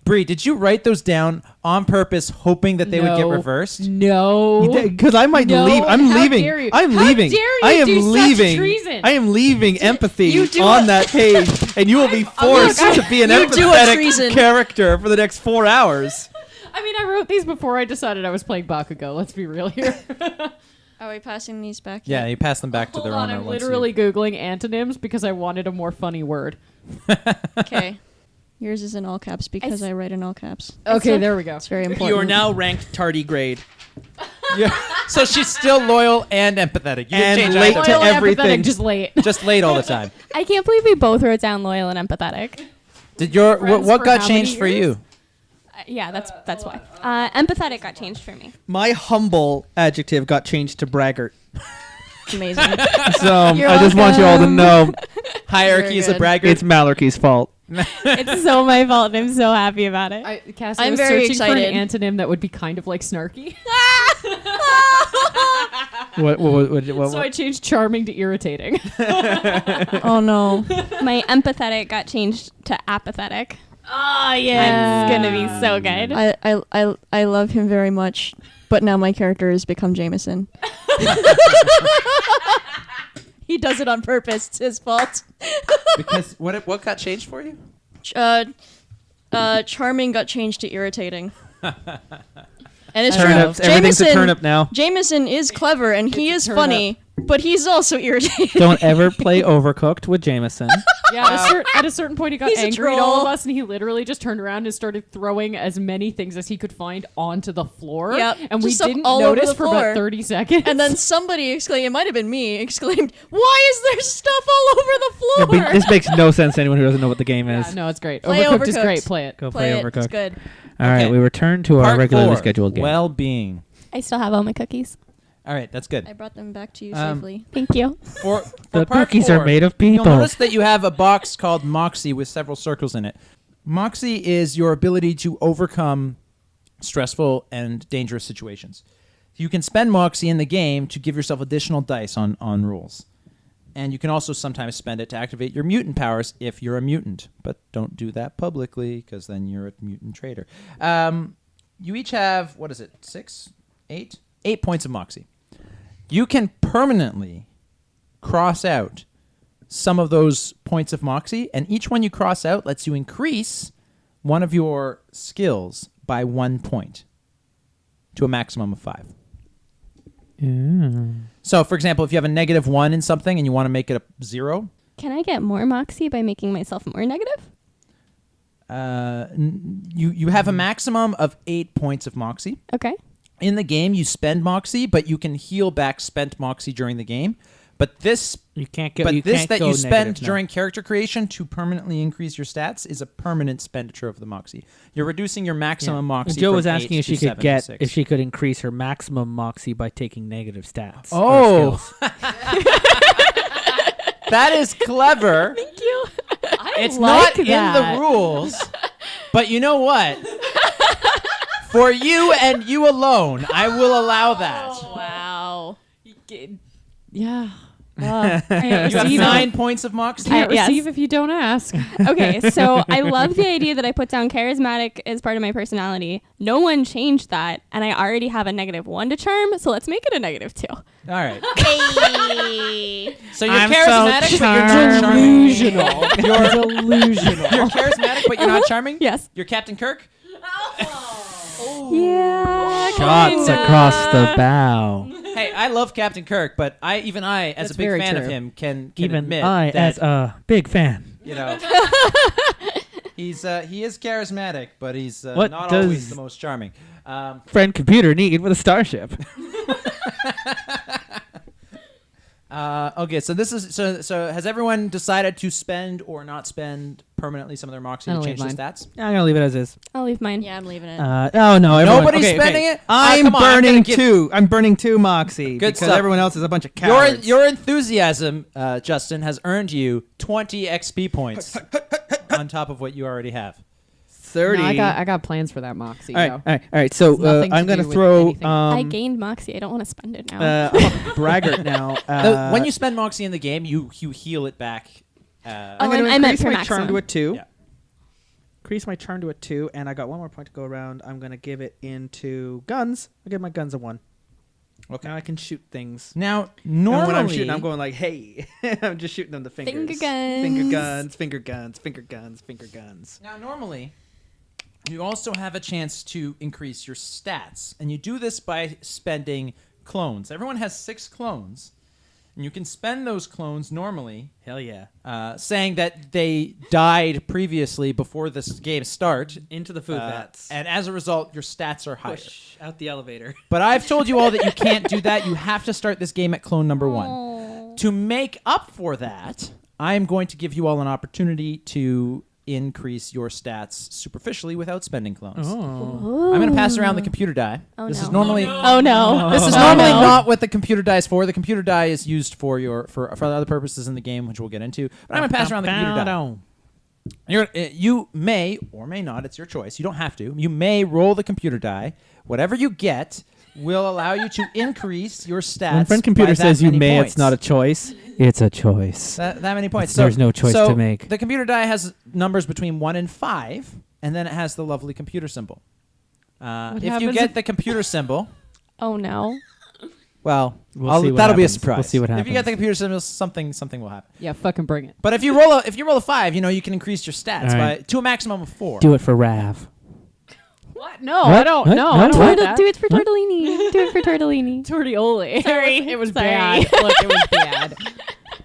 Speaker 5: Bree, did you write those down on purpose, hoping that they would get
Speaker 4: No.
Speaker 5: reversed?
Speaker 4: No.
Speaker 7: Because I might
Speaker 4: No,
Speaker 7: leave. I'm
Speaker 4: how
Speaker 7: leaving.
Speaker 4: dare you.
Speaker 7: I'm
Speaker 4: How
Speaker 7: leaving.
Speaker 4: dare you
Speaker 7: I am
Speaker 4: do such
Speaker 7: leaving.
Speaker 4: treason?
Speaker 7: I am leaving empathy
Speaker 6: You do
Speaker 7: on
Speaker 6: a-
Speaker 7: that page, and you will be forced to be an
Speaker 6: You do a
Speaker 7: empathetic
Speaker 6: treason.
Speaker 7: character for the next 4 hours.
Speaker 4: I mean, I wrote these before I decided I was playing Bakugo. Let's be real here.
Speaker 6: Are we passing these back?
Speaker 5: Yeah, you pass them back to
Speaker 4: Hold
Speaker 5: their
Speaker 4: on,
Speaker 5: owner.
Speaker 4: I'm
Speaker 5: once
Speaker 4: literally Googling antonyms because I wanted a more funny word.
Speaker 6: Okay. Yours is in all caps because I write in all caps.
Speaker 4: Okay, there we go.
Speaker 6: It's very important.
Speaker 7: You are now ranked tardigrade.
Speaker 5: So she's still loyal and empathetic. You didn't
Speaker 7: And
Speaker 5: change
Speaker 7: late
Speaker 5: either.
Speaker 7: to
Speaker 4: Loyal and
Speaker 7: everything.
Speaker 4: empathetic, just late.
Speaker 5: Just late all the time.
Speaker 1: I can't believe we both wrote down loyal and empathetic.
Speaker 5: Did your
Speaker 4: Friends
Speaker 5: what
Speaker 4: for
Speaker 5: got
Speaker 4: how many
Speaker 5: changed for
Speaker 4: years?
Speaker 5: you?
Speaker 1: Yeah, that's why. Empathetic got changed for me.
Speaker 7: My humble adjective got changed to braggart.
Speaker 6: Amazing.
Speaker 7: So
Speaker 1: You're
Speaker 7: I just want you all to
Speaker 1: welcome.
Speaker 7: know
Speaker 5: Hierarchy
Speaker 6: Very
Speaker 5: is a
Speaker 6: good.
Speaker 5: braggart.
Speaker 7: it's Mallarkey's fault.
Speaker 1: It's so my fault, and I'm so happy about it.
Speaker 4: Cassie,
Speaker 6: I'm
Speaker 4: was
Speaker 6: very
Speaker 4: searching for
Speaker 6: excited.
Speaker 4: an antonym that would be kind of like snarky.
Speaker 7: What?
Speaker 4: So I changed charming to irritating.
Speaker 6: Oh no.
Speaker 1: My empathetic got changed to apathetic.
Speaker 4: Oh,
Speaker 1: It's gonna be so good.
Speaker 6: I love him very much, but now my character has become Jameson. He does it on purpose. It's his fault.
Speaker 5: Because what got changed for you?
Speaker 6: Charming got changed to irritating. And it's
Speaker 7: Turnips.
Speaker 6: true.
Speaker 7: Everything's a turnip now.
Speaker 6: Jameson is clever and he is funny, but he's also irritating.
Speaker 7: Don't ever play Overcooked with Jameson.
Speaker 4: Yeah, at a certain point, he got
Speaker 6: He's a
Speaker 4: angry at all
Speaker 6: troll.
Speaker 4: of us, and he literally just turned around and started throwing as many things as he could find onto the floor.
Speaker 6: Yep,
Speaker 4: And we
Speaker 6: just stuff
Speaker 4: didn't
Speaker 6: all over
Speaker 4: notice
Speaker 6: the
Speaker 4: for
Speaker 6: floor.
Speaker 4: about 30 seconds.
Speaker 6: And then somebody exclaimed, it might have been me, exclaimed, "Why is there stuff all over the floor?"
Speaker 7: This makes no sense to anyone who doesn't know what the game is.
Speaker 4: Yeah, no, it's great.
Speaker 6: Play
Speaker 4: Overcooked is
Speaker 6: Overcooked.
Speaker 4: great. Play it.
Speaker 7: Go
Speaker 6: Play
Speaker 7: play
Speaker 6: it. It's
Speaker 7: Overcooked.
Speaker 6: good.
Speaker 7: All right,
Speaker 5: Okay.
Speaker 7: we return to our
Speaker 5: Part
Speaker 7: regularly
Speaker 5: 4,
Speaker 7: scheduled game.
Speaker 5: Well-being.
Speaker 1: I still have all my cookies.
Speaker 5: All right, that's good.
Speaker 6: I brought them back to you
Speaker 5: Um,
Speaker 6: safely.
Speaker 1: Thank you.
Speaker 5: For
Speaker 7: The
Speaker 5: part
Speaker 7: cookies
Speaker 5: 4,
Speaker 7: are made of
Speaker 5: You'll
Speaker 7: people.
Speaker 5: notice that you have a box called Moxie with several circles in it. Moxie is your ability to overcome stressful and dangerous situations. You can spend Moxie in the game to give yourself additional dice on rules. And you can also sometimes spend it to activate your mutant powers if you're a mutant. But don't do that publicly, because then you're a mutant traitor. You each have, 8 points of Moxie. You can permanently cross out some of those points of Moxie, and each one you cross out lets you increase one of your skills by 1 point to a maximum of 5. So, for example, if you have a -1 in something and you want to make it a 0,
Speaker 1: Can I get more moxie by making myself more negative?
Speaker 5: you have a maximum of 8 points of Moxie.
Speaker 1: Okay.
Speaker 5: In the game, you spend Moxie, but you can heal back spent Moxie during the game. But this
Speaker 7: You can't go.
Speaker 5: But
Speaker 7: you
Speaker 5: this
Speaker 7: can't
Speaker 5: that
Speaker 7: go
Speaker 5: you spend
Speaker 7: negative, no.
Speaker 5: during character creation to permanently increase your stats is a permanent expenditure of the Moxie. You're reducing your maximum Moxie.
Speaker 7: Joe
Speaker 5: from
Speaker 7: was asking
Speaker 5: 8
Speaker 7: if she
Speaker 5: to
Speaker 7: could
Speaker 5: 7
Speaker 7: get
Speaker 5: to 6.
Speaker 7: if she could increase her maximum Moxie by taking negative stats.
Speaker 5: Oh.
Speaker 7: or skills.
Speaker 5: That is clever.
Speaker 1: Thank you.
Speaker 5: It's
Speaker 1: like
Speaker 5: not in
Speaker 1: that.
Speaker 5: the rules, but you know what? For you and you alone, I will allow that.
Speaker 6: Wow.
Speaker 4: Yeah.
Speaker 5: You have 9 points of Moxie.
Speaker 4: Can't
Speaker 1: yes.
Speaker 4: receive if you don't ask.
Speaker 1: Okay, so I love the idea that I put down charismatic as part of my personality. No one changed that, and I already have a -1 to charm, so let's make it a -2.
Speaker 5: All right.
Speaker 6: Hey.
Speaker 5: So you're
Speaker 7: I'm so
Speaker 5: charismatic, but you're not charming.
Speaker 4: Delusional. You're delusional.
Speaker 5: You're charismatic, but you're not charming?
Speaker 1: Yes.
Speaker 5: You're Captain Kirk?
Speaker 1: Yeah.
Speaker 7: Shots
Speaker 1: kinda.
Speaker 7: across the bow.
Speaker 5: Hey, I love Captain Kirk, but even I, as
Speaker 4: That's
Speaker 5: a big
Speaker 4: very
Speaker 5: fan of
Speaker 4: true.
Speaker 5: him, can
Speaker 7: Even
Speaker 5: admit
Speaker 7: I,
Speaker 5: that
Speaker 7: as a big fan.
Speaker 5: you know he is charismatic, but he's
Speaker 7: What
Speaker 5: not
Speaker 7: does-
Speaker 5: always the most charming.
Speaker 7: Friend computer need with a starship.
Speaker 5: Okay, so this is so. Has everyone decided to spend or not spend permanently some of their Moxie to
Speaker 4: I'll
Speaker 5: change
Speaker 4: leave
Speaker 5: their
Speaker 4: mine.
Speaker 5: stats?
Speaker 7: I'm gonna leave it as is.
Speaker 1: I'll leave mine.
Speaker 6: Yeah, I'm leaving it.
Speaker 7: Oh no! Everyone,
Speaker 5: Nobody's
Speaker 7: okay,
Speaker 5: spending
Speaker 7: okay.
Speaker 5: it?
Speaker 7: I'm
Speaker 5: Come on, I'm
Speaker 7: burning
Speaker 5: gonna give-
Speaker 7: 2. I'm burning 2 Moxie
Speaker 5: Good
Speaker 7: because
Speaker 5: stuff.
Speaker 7: everyone else is a bunch of cowards.
Speaker 5: Your enthusiasm, Justin, has earned you 20 XP points on top of what you already have.
Speaker 7: 30.
Speaker 4: No, I got plans for that Moxie.
Speaker 7: all right,
Speaker 4: Joe.
Speaker 7: all right, all right. So
Speaker 4: It's nothing
Speaker 7: I'm
Speaker 4: to
Speaker 7: gonna
Speaker 4: do with
Speaker 7: throw.
Speaker 4: anything.
Speaker 1: I gained moxie. I don't want to spend it now.
Speaker 7: I'm a braggart now.
Speaker 5: When you spend Moxie in the game, you heal it back.
Speaker 7: I'm
Speaker 1: Oh,
Speaker 7: gonna
Speaker 1: I meant
Speaker 7: increase
Speaker 1: for
Speaker 7: my charm
Speaker 1: maximum.
Speaker 7: to a 2.
Speaker 5: Yeah.
Speaker 7: increase my charm to a 2, and I got one more point to go around. I'm going to give it into guns. I'll give my guns a 1.
Speaker 5: Okay.
Speaker 7: Now I can shoot things.
Speaker 5: Now,
Speaker 7: And
Speaker 5: normally,
Speaker 7: when I'm shooting, I'm going like, hey. I'm just shooting them the fingers.
Speaker 1: Finger guns.
Speaker 7: Finger guns, finger guns, finger guns, finger guns.
Speaker 5: Now, normally, you also have a chance to increase your stats, and you do this by spending clones. Everyone has 6 clones, and you can spend those clones normally,
Speaker 7: Hell yeah.
Speaker 5: saying that they died previously before this game starts,
Speaker 7: Into the food vats.
Speaker 5: and as a result, your stats are higher.
Speaker 7: Push out the elevator.
Speaker 5: But I've told you all that you can't do that. You have to start this game at clone number 1.
Speaker 1: Oh.
Speaker 5: To make up for that, I am going to give you all an opportunity to increase your stats superficially without spending clones.
Speaker 7: Oh.
Speaker 5: I'm going to pass around the computer die.
Speaker 1: Oh,
Speaker 5: This
Speaker 1: no.
Speaker 5: is normally
Speaker 1: Oh no.
Speaker 5: this is normally not what the computer die is for. The computer die is used for other purposes in the game, which we'll get into. But I'm going to pass around the computer die. You may or may not. It's your choice. You don't have to. You may roll the computer die. Whatever you get will allow you to increase your stats.
Speaker 7: When friend computer
Speaker 5: by that
Speaker 7: says you
Speaker 5: many
Speaker 7: may,
Speaker 5: points.
Speaker 7: it's not a choice. It's a choice.
Speaker 5: That many points.
Speaker 7: There's no choice
Speaker 5: so
Speaker 7: to make.
Speaker 5: The computer die has numbers between 1 and 5, and then it has the lovely computer symbol. If you
Speaker 4: happens
Speaker 5: get
Speaker 4: if-
Speaker 5: the computer symbol,
Speaker 1: Oh no.
Speaker 5: well,
Speaker 7: We'll see what
Speaker 5: that'll be a
Speaker 7: happens.
Speaker 5: surprise.
Speaker 7: We'll see what
Speaker 5: If you get
Speaker 7: happens.
Speaker 5: the computer symbol, something will happen.
Speaker 4: Yeah, fucking bring it.
Speaker 5: But if you roll a 5, you can increase your stats
Speaker 7: All right.
Speaker 5: to a maximum of 4.
Speaker 7: Do it for Rav.
Speaker 4: What? No,
Speaker 7: What?
Speaker 4: I don't.
Speaker 7: What?
Speaker 4: No,
Speaker 7: No?
Speaker 4: I don't want
Speaker 1: Turtle,
Speaker 4: that.
Speaker 1: do it for Tortellini. Do it for Tortellini.
Speaker 4: Tortioli.
Speaker 1: Sorry.
Speaker 4: It was
Speaker 1: Sorry.
Speaker 4: bad. Look, it was bad.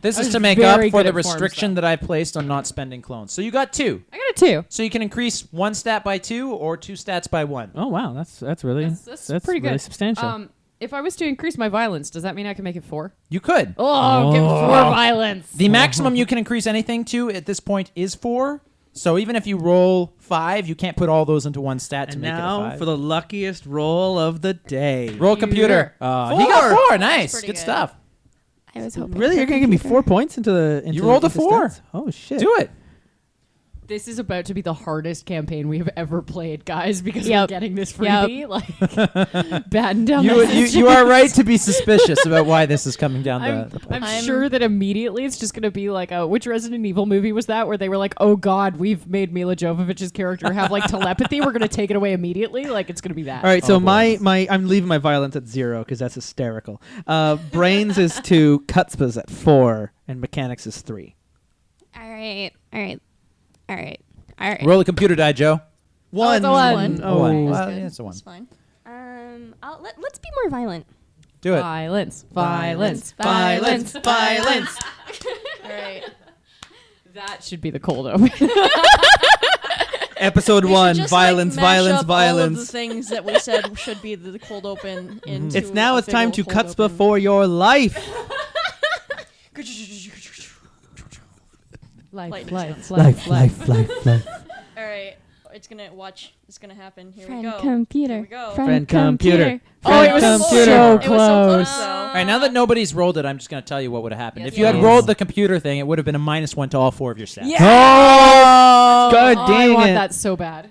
Speaker 5: This
Speaker 4: I
Speaker 5: is
Speaker 4: was
Speaker 5: to make up
Speaker 4: very
Speaker 5: for
Speaker 4: good
Speaker 5: the
Speaker 4: at form
Speaker 5: restriction
Speaker 4: stuff.
Speaker 5: that I placed on not spending clones. So you got 2.
Speaker 4: I got a 2.
Speaker 5: So you can increase 1 stat by 2 or 2 stats by 1.
Speaker 7: Oh wow, that's really
Speaker 4: That's pretty
Speaker 7: really
Speaker 4: good.
Speaker 7: substantial.
Speaker 4: If I was to increase my violence, does that mean I can make it 4?
Speaker 5: You could.
Speaker 4: Oh, give 4 violence.
Speaker 5: The maximum you can increase anything to at this point is 4. So even if you roll 5, you can't put all those into one stat to
Speaker 7: And
Speaker 5: make it a
Speaker 7: now
Speaker 5: 5.
Speaker 7: for the luckiest roll of the day.
Speaker 5: roll computer. He got 4. Nice.
Speaker 6: pretty
Speaker 5: Good
Speaker 6: good.
Speaker 5: stuff.
Speaker 1: I was hoping.
Speaker 7: Really,
Speaker 1: for
Speaker 7: you're gonna give me
Speaker 1: computer.
Speaker 7: 4 points into the? Into
Speaker 5: rolled a
Speaker 7: into
Speaker 5: 4.
Speaker 7: stats? Oh shit!
Speaker 5: Do it.
Speaker 4: This is about to be the hardest campaign we have ever played, guys, because we're
Speaker 1: Yep.
Speaker 4: getting this
Speaker 1: Yep.
Speaker 4: freebie. Like, batting down
Speaker 5: You are right to be suspicious about why this is coming down the pipe.
Speaker 4: I'm sure that immediately it's just going to be like, which Resident Evil movie was that where they were like, oh God, we've made Mila Jovovich's character have like telepathy. We're going to take it away immediately. Like, it's going to be that.
Speaker 7: All right, so
Speaker 5: Oh, boy.
Speaker 7: my I'm leaving my violence at 0 because that's hysterical. Brains is 2, Kutzpa's at 4, and mechanics is 3.
Speaker 1: All right.
Speaker 5: Roll the computer die, Joe.
Speaker 7: One.
Speaker 1: it's a 1.
Speaker 7: Oh,
Speaker 5: One.
Speaker 6: That's
Speaker 5: Well,
Speaker 6: good.
Speaker 5: yeah, it's a 1.
Speaker 6: That's fine.
Speaker 1: Let's be more violent.
Speaker 5: Do it.
Speaker 4: Violence.
Speaker 6: All right.
Speaker 4: That should be the cold open.
Speaker 7: Episode
Speaker 6: We should
Speaker 7: 1,
Speaker 6: just,
Speaker 7: violence,
Speaker 6: like, mash
Speaker 7: violence,
Speaker 6: up all of the
Speaker 7: violence.
Speaker 6: things that we said should be the cold open into
Speaker 7: It's now
Speaker 6: a
Speaker 7: it's time
Speaker 6: big
Speaker 7: to
Speaker 6: ol' cold
Speaker 7: Kutzpa
Speaker 6: open.
Speaker 7: for your life.
Speaker 6: Lightning
Speaker 7: life.
Speaker 6: All right, it's gonna watch. It's gonna happen. Here
Speaker 1: Friend
Speaker 6: we go.
Speaker 1: computer.
Speaker 6: Here we go.
Speaker 7: Friend computer.
Speaker 4: Oh, it was
Speaker 7: Computer.
Speaker 4: so
Speaker 6: It was so
Speaker 4: close.
Speaker 6: though.
Speaker 5: All right, now that nobody's rolled it, I'm just going to tell you what would have happened.
Speaker 6: Yes,
Speaker 5: If you had
Speaker 6: yes.
Speaker 5: rolled the computer thing, it would have been a -1 to all 4 of your stats.
Speaker 4: Yeah.
Speaker 7: Oh, God
Speaker 4: I
Speaker 7: dang
Speaker 4: want
Speaker 7: it.
Speaker 4: that so bad.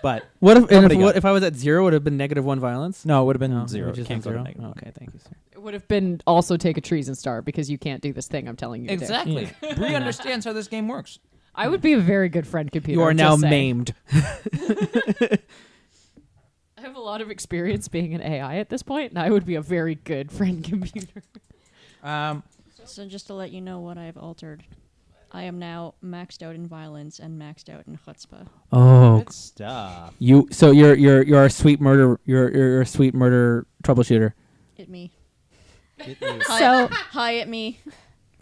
Speaker 5: But
Speaker 7: What if, and
Speaker 5: Nobody
Speaker 7: if,
Speaker 5: got
Speaker 7: what
Speaker 5: it.
Speaker 7: if I was at 0, would it have been -1 violence?
Speaker 5: no, it would have been
Speaker 7: No,
Speaker 5: 0.
Speaker 7: Just
Speaker 5: Can't go to
Speaker 7: 0.
Speaker 5: negative.
Speaker 7: Okay, thank you, sir.
Speaker 4: It would have been also take a treason star because you can't do this thing I'm telling you to do.
Speaker 5: Exactly. Bree understands how this game works.
Speaker 4: I would be a very good friend computer.
Speaker 7: You are
Speaker 4: I'm
Speaker 7: now
Speaker 4: just saying.
Speaker 7: maimed.
Speaker 4: I have a lot of experience being an AI at this point, and I would be a very good friend computer.
Speaker 6: So just to let you know what I've altered, I am now maxed out in violence and maxed out in chutzpah.
Speaker 7: Oh,
Speaker 5: Good stuff.
Speaker 7: you're a sweet murder. You're a sweet murder troubleshooter.
Speaker 6: It me.
Speaker 1: So
Speaker 6: Hi at me.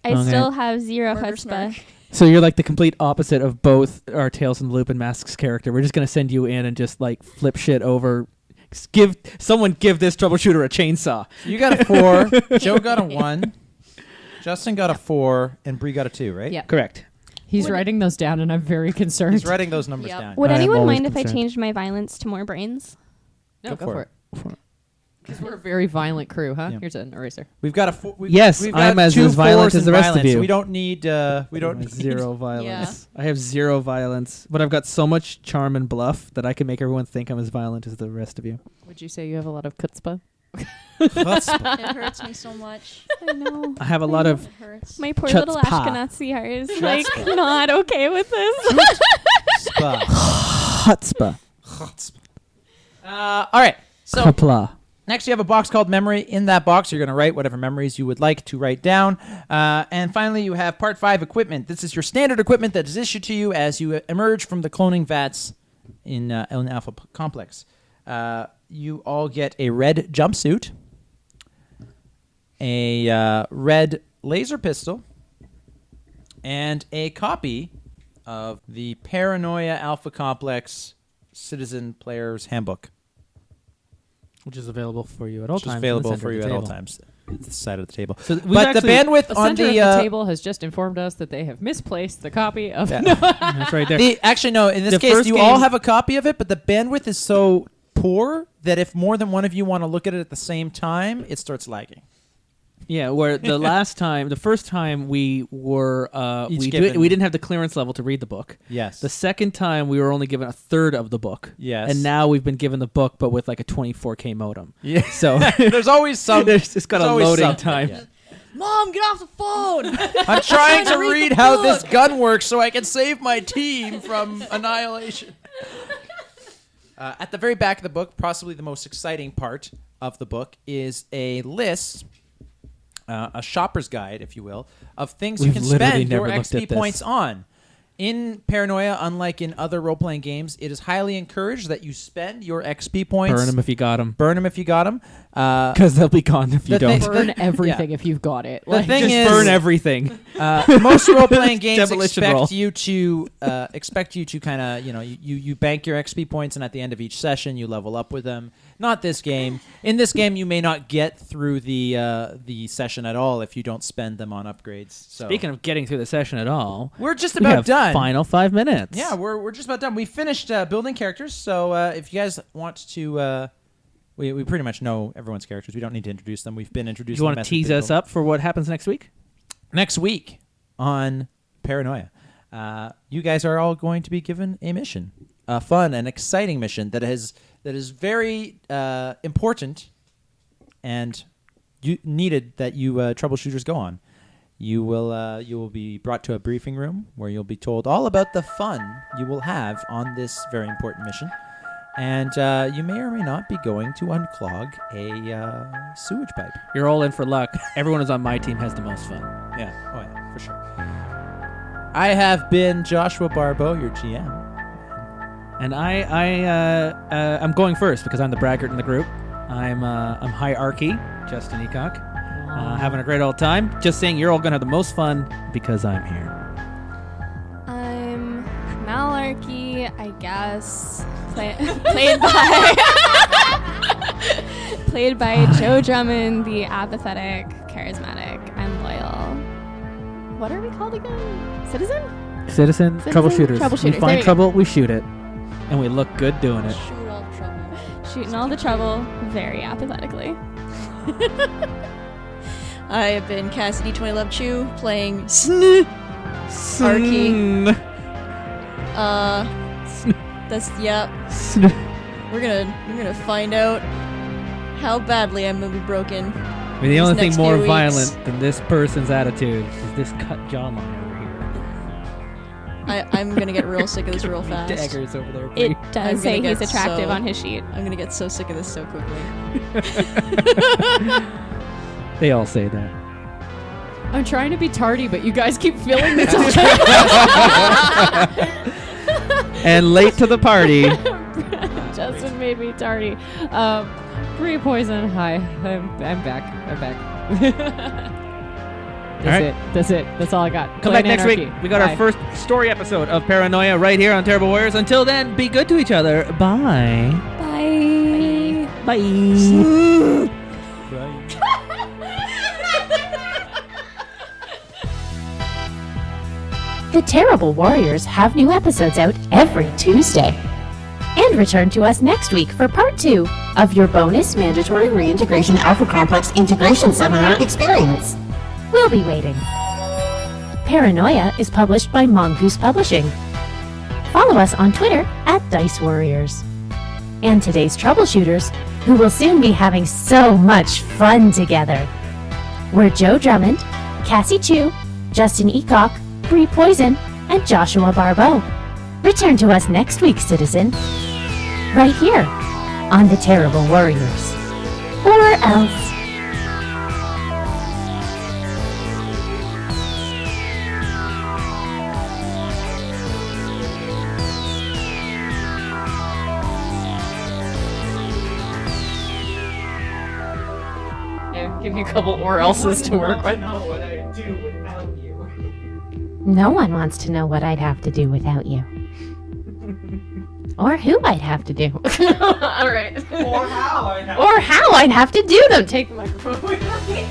Speaker 1: I
Speaker 7: Okay.
Speaker 1: still have 0
Speaker 6: Murder
Speaker 1: chutzpah.
Speaker 6: snark.
Speaker 7: So you're like the complete opposite of both our Tales from the Loop and Masks character. We're just gonna send you in and just like flip shit over. Give this troubleshooter a chainsaw.
Speaker 5: You got a 4. Joe got a 1. Justin got a 4. And Bree got a 2, right?
Speaker 4: Yeah.
Speaker 7: Correct.
Speaker 4: He's
Speaker 1: Would-
Speaker 4: writing those down, and I'm very concerned.
Speaker 5: He's writing those numbers
Speaker 6: Yep.
Speaker 5: down.
Speaker 1: Would
Speaker 7: I am
Speaker 1: anyone
Speaker 7: always
Speaker 1: mind if I
Speaker 7: concerned.
Speaker 1: changed my violence to more brains?
Speaker 4: No,
Speaker 5: Go
Speaker 4: go
Speaker 5: for
Speaker 4: for it. Because we're a very violent crew, huh?
Speaker 5: Yeah.
Speaker 4: Here's an eraser.
Speaker 5: We've got a 4.
Speaker 7: Yes,
Speaker 5: we've
Speaker 7: I'm
Speaker 5: got
Speaker 7: as
Speaker 5: 2
Speaker 7: violent
Speaker 5: 4s
Speaker 7: as the
Speaker 5: in
Speaker 7: rest of
Speaker 5: violence,
Speaker 7: you.
Speaker 5: We don't need. We don't need
Speaker 7: 0 violence. I have 0 violence, but I've got so much charm and bluff that I can make everyone think I'm as violent as the rest of you.
Speaker 4: Would you say you have a lot of chutzpah?
Speaker 5: Chutzpah.
Speaker 6: It hurts me so much.
Speaker 1: I know.
Speaker 7: I have a lot of.
Speaker 6: It hurts.
Speaker 1: My poor little
Speaker 7: Chutzpah.
Speaker 1: Ashkenazi heart is like not okay with this.
Speaker 5: Chutzpah.
Speaker 7: Chutzpah.
Speaker 5: All right. So
Speaker 7: Kapla.
Speaker 5: next, you have a box called Memory. In that box, you're going to write whatever memories you would like to write down. And finally, you have Part 5 Equipment. This is your standard equipment that is issued to you as you emerge from the cloning vats in Alpha Complex. You all get a red jumpsuit, a red laser pistol, and a copy of the Paranoia Alpha Complex Citizen Player's Handbook.
Speaker 7: Which is available for you at all
Speaker 5: Which is
Speaker 7: times.
Speaker 5: available for you at all times. It's the side of the table.
Speaker 7: So we've
Speaker 5: But the
Speaker 7: actually-
Speaker 5: bandwidth
Speaker 4: The
Speaker 5: on
Speaker 4: center
Speaker 5: the...
Speaker 4: of the table has just informed us that they have misplaced the copy of.
Speaker 5: Yeah.
Speaker 7: That's right there.
Speaker 5: Actually, no. In this
Speaker 7: The
Speaker 5: case,
Speaker 7: first
Speaker 5: you all
Speaker 7: game-
Speaker 5: have a copy of it, but the bandwidth is so poor that if more than one of you want to look at it at the same time, it starts lagging.
Speaker 7: Yeah, where the first time we were,
Speaker 5: Each
Speaker 7: we
Speaker 5: given-
Speaker 7: didn't have the clearance level to read the book.
Speaker 5: Yes.
Speaker 7: The second time we were only given a third of the book.
Speaker 5: Yes.
Speaker 7: And now we've been given the book, but with like a 24K modem.
Speaker 5: Yeah.
Speaker 7: So
Speaker 5: There's always some...
Speaker 7: it's got
Speaker 5: there's
Speaker 7: a
Speaker 5: always
Speaker 7: loading
Speaker 5: something,
Speaker 7: time.
Speaker 5: yeah.
Speaker 6: Mom, get off the phone.
Speaker 5: I'm trying to
Speaker 6: read
Speaker 5: read
Speaker 6: the
Speaker 5: how this
Speaker 6: book.
Speaker 5: gun works so I can save my team from annihilation. At the very back of the book, possibly the most exciting part of the book, is a list, a shopper's guide, if you will, of things you
Speaker 7: We've
Speaker 5: can
Speaker 7: literally
Speaker 5: spend your
Speaker 7: never looked
Speaker 5: XP
Speaker 7: at this.
Speaker 5: points on. In Paranoia, unlike in other role-playing games, it is highly encouraged that you spend your XP points.
Speaker 7: Burn them if you got them.
Speaker 5: Burn them if you got them.
Speaker 7: Because they'll be gone if you
Speaker 5: the thing-
Speaker 7: don't.
Speaker 4: Burn everything if you've got it.
Speaker 5: The thing
Speaker 7: Just
Speaker 5: is,
Speaker 7: burn everything.
Speaker 5: most role-playing games
Speaker 7: Demolition roll.
Speaker 5: expect you to kind of you bank your XP points, and at the end of each session you level up with them. Not this game. In this game, you may not get through the session at all if you don't spend them on upgrades. So
Speaker 7: Speaking of getting through the session at all,
Speaker 5: we're just
Speaker 7: we
Speaker 5: about
Speaker 7: have
Speaker 5: done.
Speaker 7: final 5 minutes.
Speaker 5: Yeah, we're just about done. We finished building characters, so if you guys want to. We pretty much know everyone's characters. We don't need to introduce them. We've been introduced.
Speaker 7: Do you want to tease us up for what happens next week?
Speaker 5: Next week on Paranoia, you guys are all going to be given a mission, a fun and exciting mission that is very important and needed that you troubleshooters go on. You will be brought to a briefing room where you'll be told all about the fun you will have on this very important mission. And you may or may not be going to unclog a sewage pipe.
Speaker 7: You're all in for luck. Everyone who's on my team has the most fun.
Speaker 5: Yeah, oh yeah, for sure. I have been Joshua Barbeau, your GM.
Speaker 7: And I'm going first because I'm the braggart in the group. I'm hierarchy, Justin Ecock. Having a great old time. Just saying you're all going to have the most fun because I'm here.
Speaker 1: I'm Malarkey, I guess. Played by Joe Drummond, the apathetic, charismatic, and loyal. What are we called again? Citizen?
Speaker 7: Troubleshooters.
Speaker 1: Troubleshooters.
Speaker 7: We
Speaker 1: There
Speaker 7: find
Speaker 1: we go.
Speaker 7: trouble, we shoot it. And we look good doing it.
Speaker 6: Shoot all the trouble.
Speaker 1: Shooting all the trouble very apathetically.
Speaker 6: I have been Cassie D2011 Chu playing Arky. That's We're gonna find out how badly I'm gonna be broken.
Speaker 7: I mean, the
Speaker 6: These
Speaker 7: only thing
Speaker 6: next
Speaker 7: more
Speaker 6: few
Speaker 7: violent
Speaker 6: weeks.
Speaker 7: than this person's attitude is this cut jawline over here.
Speaker 6: I'm gonna get real sick of this real fast.
Speaker 7: Daggers over there.
Speaker 1: It
Speaker 6: I'm
Speaker 1: does say
Speaker 6: gonna
Speaker 1: he's
Speaker 6: get
Speaker 1: attractive
Speaker 6: so-
Speaker 1: on his sheet.
Speaker 6: I'm gonna get so sick of this so quickly.
Speaker 7: They all say that.
Speaker 4: I'm trying to be tardy, but you guys keep filling the time.
Speaker 7: And late to the party.
Speaker 4: Justin made me tardy. Poisonne, hi. I'm back. That's it. That's all I got.
Speaker 7: Come
Speaker 4: Playing
Speaker 7: back next
Speaker 4: Anarchy.
Speaker 7: week. We got our
Speaker 4: Bye.
Speaker 7: first story episode of Paranoia right here on Terrible Warriors. Until then, be good to each other. Bye.
Speaker 1: Bye.
Speaker 7: Bye.
Speaker 2: The Terrible Warriors have new episodes out every Tuesday. And return to us next week for part 2 of your bonus mandatory reintegration Alpha Complex integration seminar experience. We'll be waiting. Paranoia is published by Mongoose Publishing. Follow us on Twitter @Dice Warriors. And today's troubleshooters, who will soon be having so much fun together. We're Joe Drummond, Cassie Chu, Justin Ecock, Poisonne, and Joshua Barbeau. Return to us next week, citizen. Right here on The Terrible Warriors. Or else.
Speaker 4: Give you a couple or else's to work with.
Speaker 2: No one wants to know what I'd have to do without you. Or who I'd have to do.
Speaker 4: All right.
Speaker 5: Or how I
Speaker 2: Or how I'd have to do them. Take the microphone away from me.